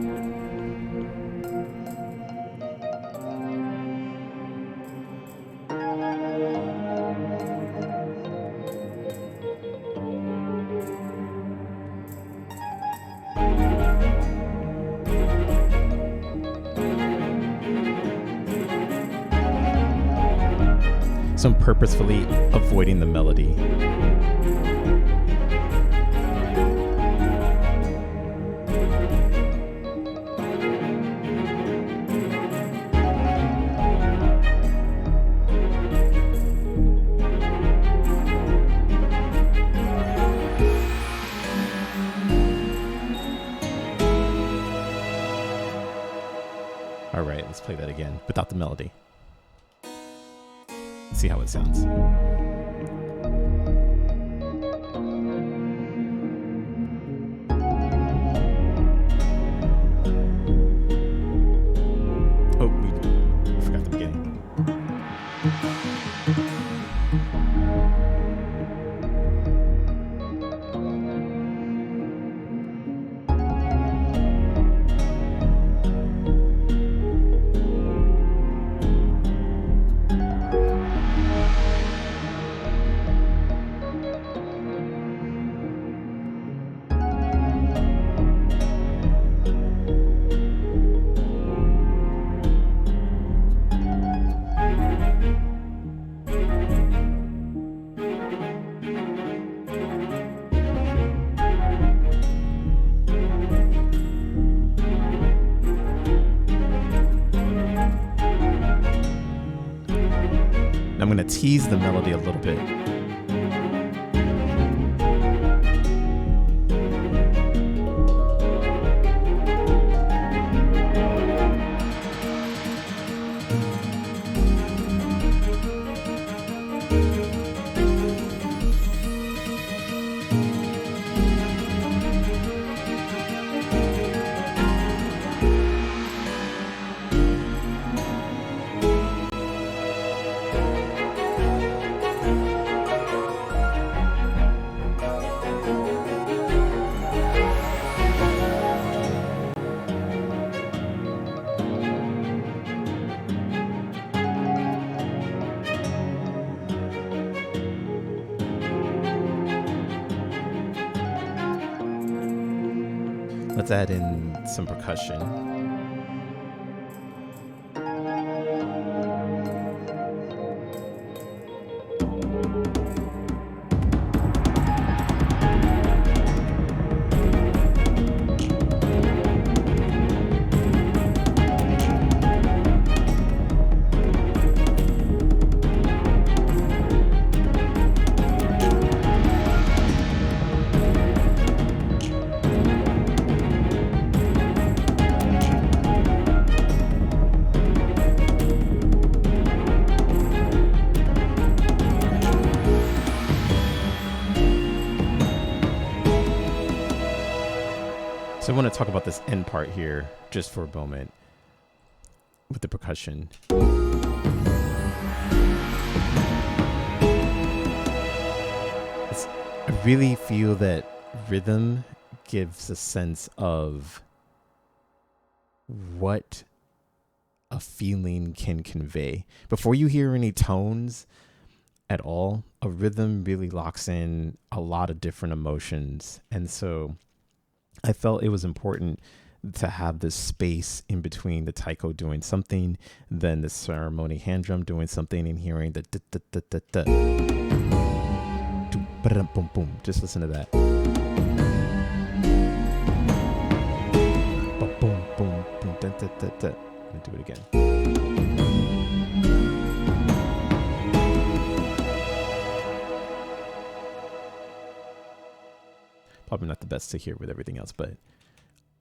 So I'm purposefully avoiding the melody. All right, let's play that again without the melody. See how it sounds. Oh, we forgot the beginning. I'm going to tease the melody a little bit. Let's add in some percussion. So I want to talk about this end part here just for a moment with the percussion. I really feel that rhythm gives a sense of what a feeling can convey. Before you hear any tones at all, a rhythm really locks in a lot of different emotions. And so I felt it was important to have this space in between the taiko doing something, then the ceremony hand drum doing something, and hearing the da da da da da. Boom boom. Just listen to that. Boom boom boom da da da da. I'm gonna do it again. Probably not the best to hear with everything else, but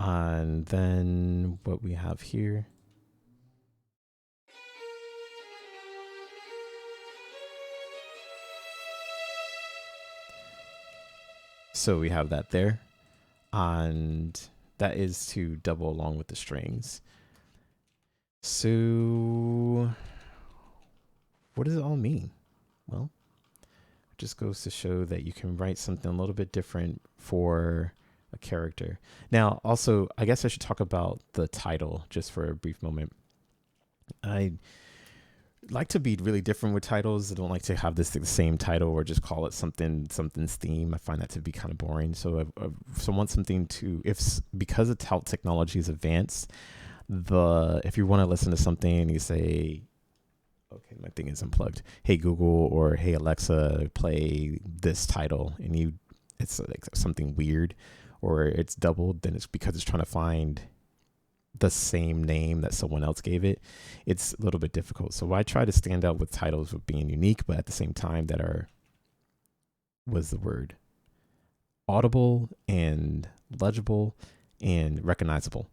and then what we have here. So we have that there, and that is to double along with the strings. So what does it all mean? Well, it just goes to show that you can write something a little bit different for a character. Now, also, I guess I should talk about the title just for a brief moment. I like to be really different with titles. I don't like to have the same title or just call it something's theme. I find that to be kind of boring. So I want something to, because of how technology is advanced, if you want to listen to something and you say, okay, my thing is unplugged. Hey Google, or hey Alexa, play this title, and it's like something weird, or it's doubled, then it's because it's trying to find the same name that someone else gave it. It's a little bit difficult. So I try to stand out with titles with being unique, but at the same time that was the word audible and legible and recognizable.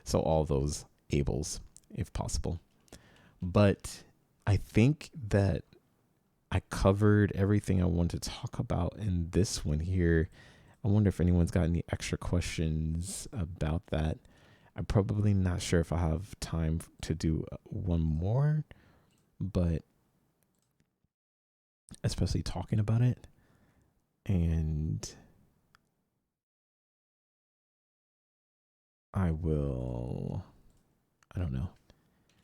So all those ables, if possible. But I think that I covered everything I wanted to talk about in this one here. I wonder if anyone's got any extra questions about that. I'm probably not sure if I have time to do one more, but especially talking about it. And I don't know.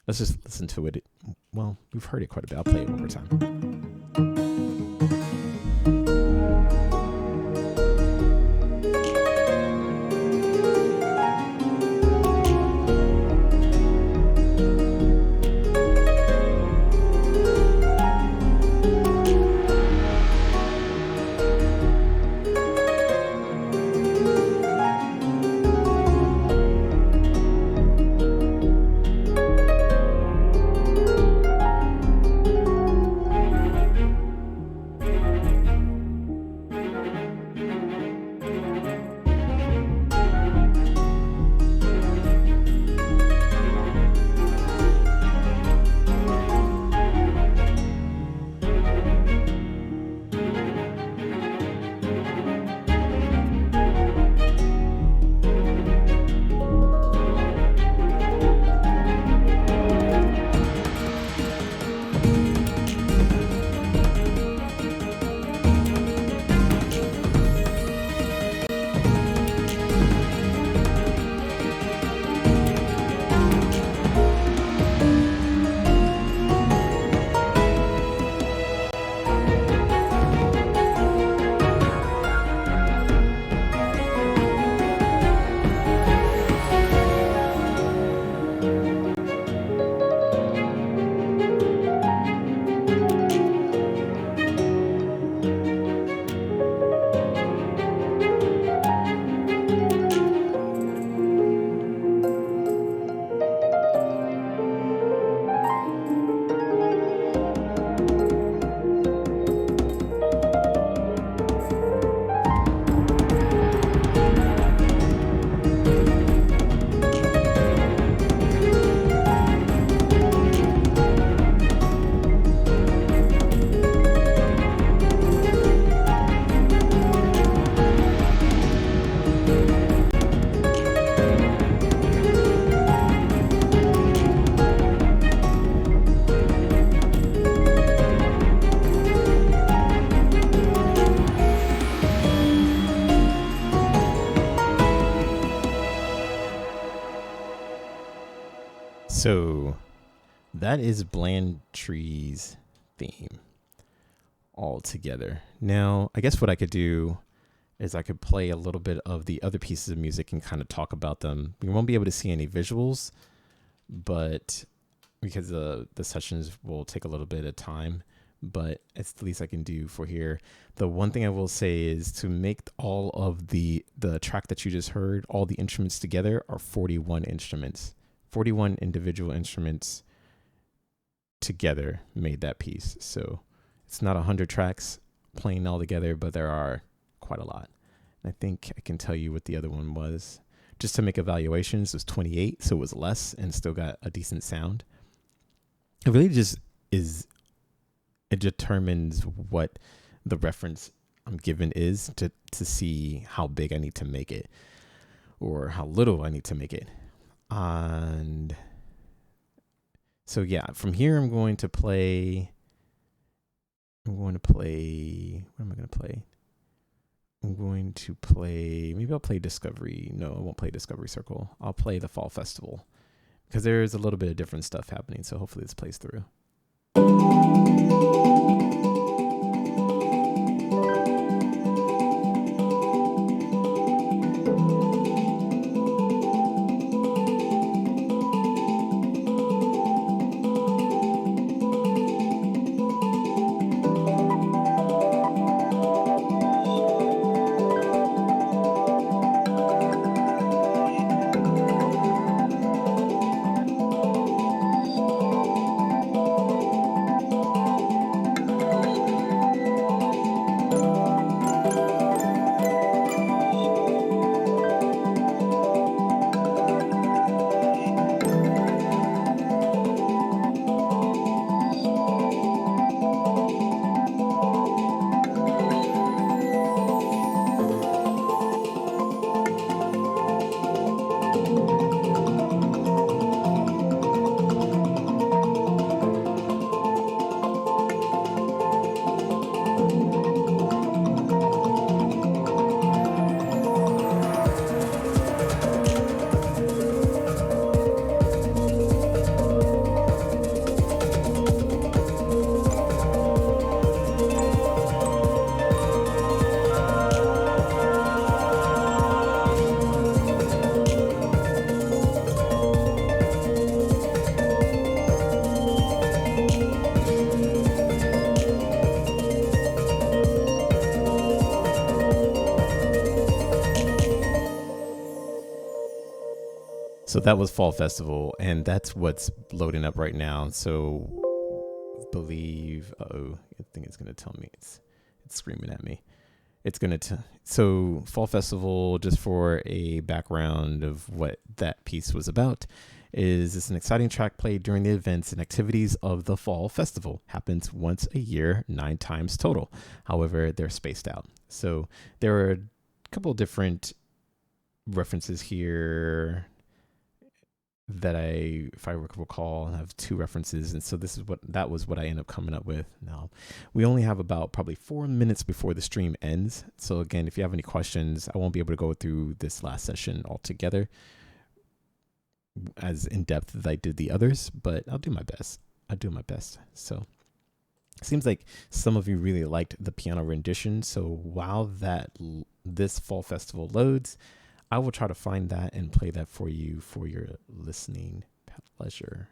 Let's just listen to it. Well, we've heard it quite a bit. I'll play it one more time. So that is Blandtree's theme all together. Now, I guess what I could do is I could play a little bit of the other pieces of music and kind of talk about them. We won't be able to see any visuals, but because the sessions will take a little bit of time, but it's the least I can do for here. The one thing I will say is to make all of the track that you just heard, all the instruments together are 41 instruments. 41 individual instruments together made that piece. So it's not 100 tracks playing all together, but there are quite a lot. And I think I can tell you what the other one was. Just to make evaluations, it was 28, so it was less and still got a decent sound. It really just is, it determines what the reference I'm given is to see how big I need to make it or how little I need to make it. And so yeah, from here I'm going to play, what am I going to play? I'm going to play, maybe I'll play Discovery. No, I won't play Discovery Circle. I'll play the Fall Festival because there's a little bit of different stuff happening. So hopefully this plays through. So that was Fall Festival, and that's what's loading up right now. So believe, I think it's gonna tell me it's screaming at me. It's gonna so Fall Festival, just for a background of what that piece was about, is it's an exciting track played during the events and activities of the Fall Festival. Happens once a year, 9 times total. However, they're spaced out. So there are a couple of different references here that if I recall, I have 2 references. And so that was what I ended up coming up with. Now, we only have about probably 4 minutes before the stream ends. So again, if you have any questions, I won't be able to go through this last session altogether as in depth as I did the others, but I'll do my best. So it seems like some of you really liked the piano rendition. So while this Fall Festival loads, I will try to find that and play that for you for your listening pleasure.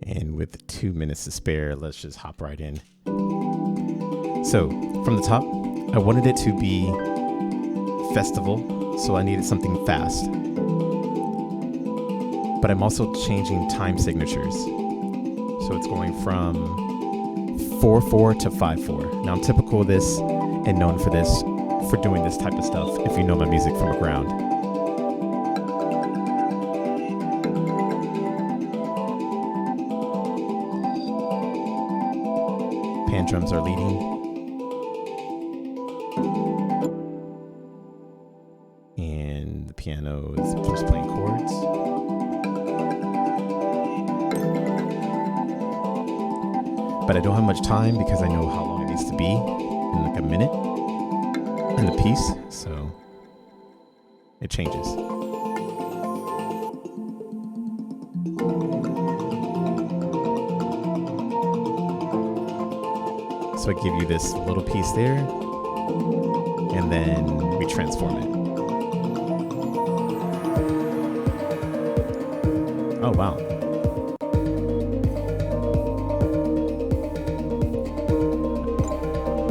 And with 2 minutes to spare, let's just hop right in. So from the top, I wanted it to be festival, so I needed something fast. But I'm also changing time signatures. So it's going from 4/4 to 5/4. Now I'm typical of this and known for this, for doing this type of stuff if you know my music from the ground. Pan drums are leading. And the piano is just playing chords. But I don't have much time because I know how long it needs to be, in like a minute in the piece, so it changes. So I give you this little piece there, and then we transform it. Oh, wow.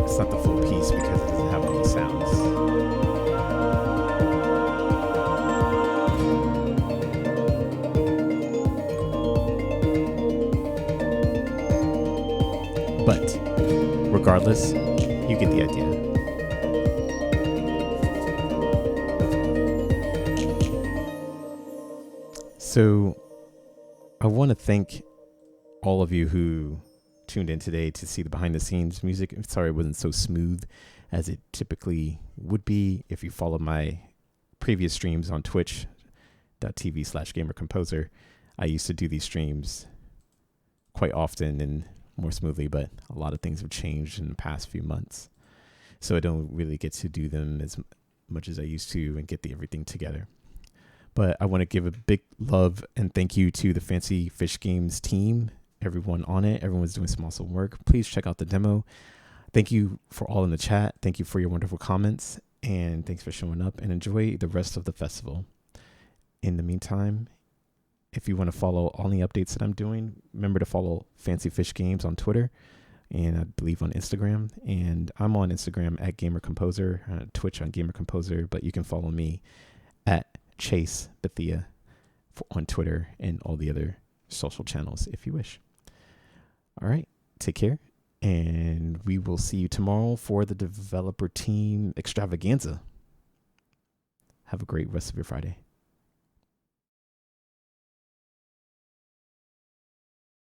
It's not the full piece because it doesn't have all the sounds. But regardless, you get the idea. So I want to thank all of you who tuned in today to see the behind the scenes music. Sorry it wasn't so smooth as it typically would be if you follow my previous streams on twitch.tv/gamercomposer. I used to do these streams quite often and more smoothly, but a lot of things have changed in the past few months. So I don't really get to do them as much as I used to and get everything together. But I want to give a big love and thank you to the Fancy Fish Games team, everyone on it. Everyone's doing some awesome work. Please check out the demo. Thank you for all in the chat. Thank you for your wonderful comments. And thanks for showing up, and enjoy the rest of the festival. In the meantime, if you want to follow all the updates that I'm doing, remember to follow Fancy Fish Games on Twitter and I believe on Instagram. And I'm on Instagram at Gamer Composer, Twitch on Gamer Composer, but you can follow me at Chase Bethia on Twitter and all the other social channels if you wish. All right, take care, and we will see you tomorrow for the developer team extravaganza. Have a great rest of your Friday.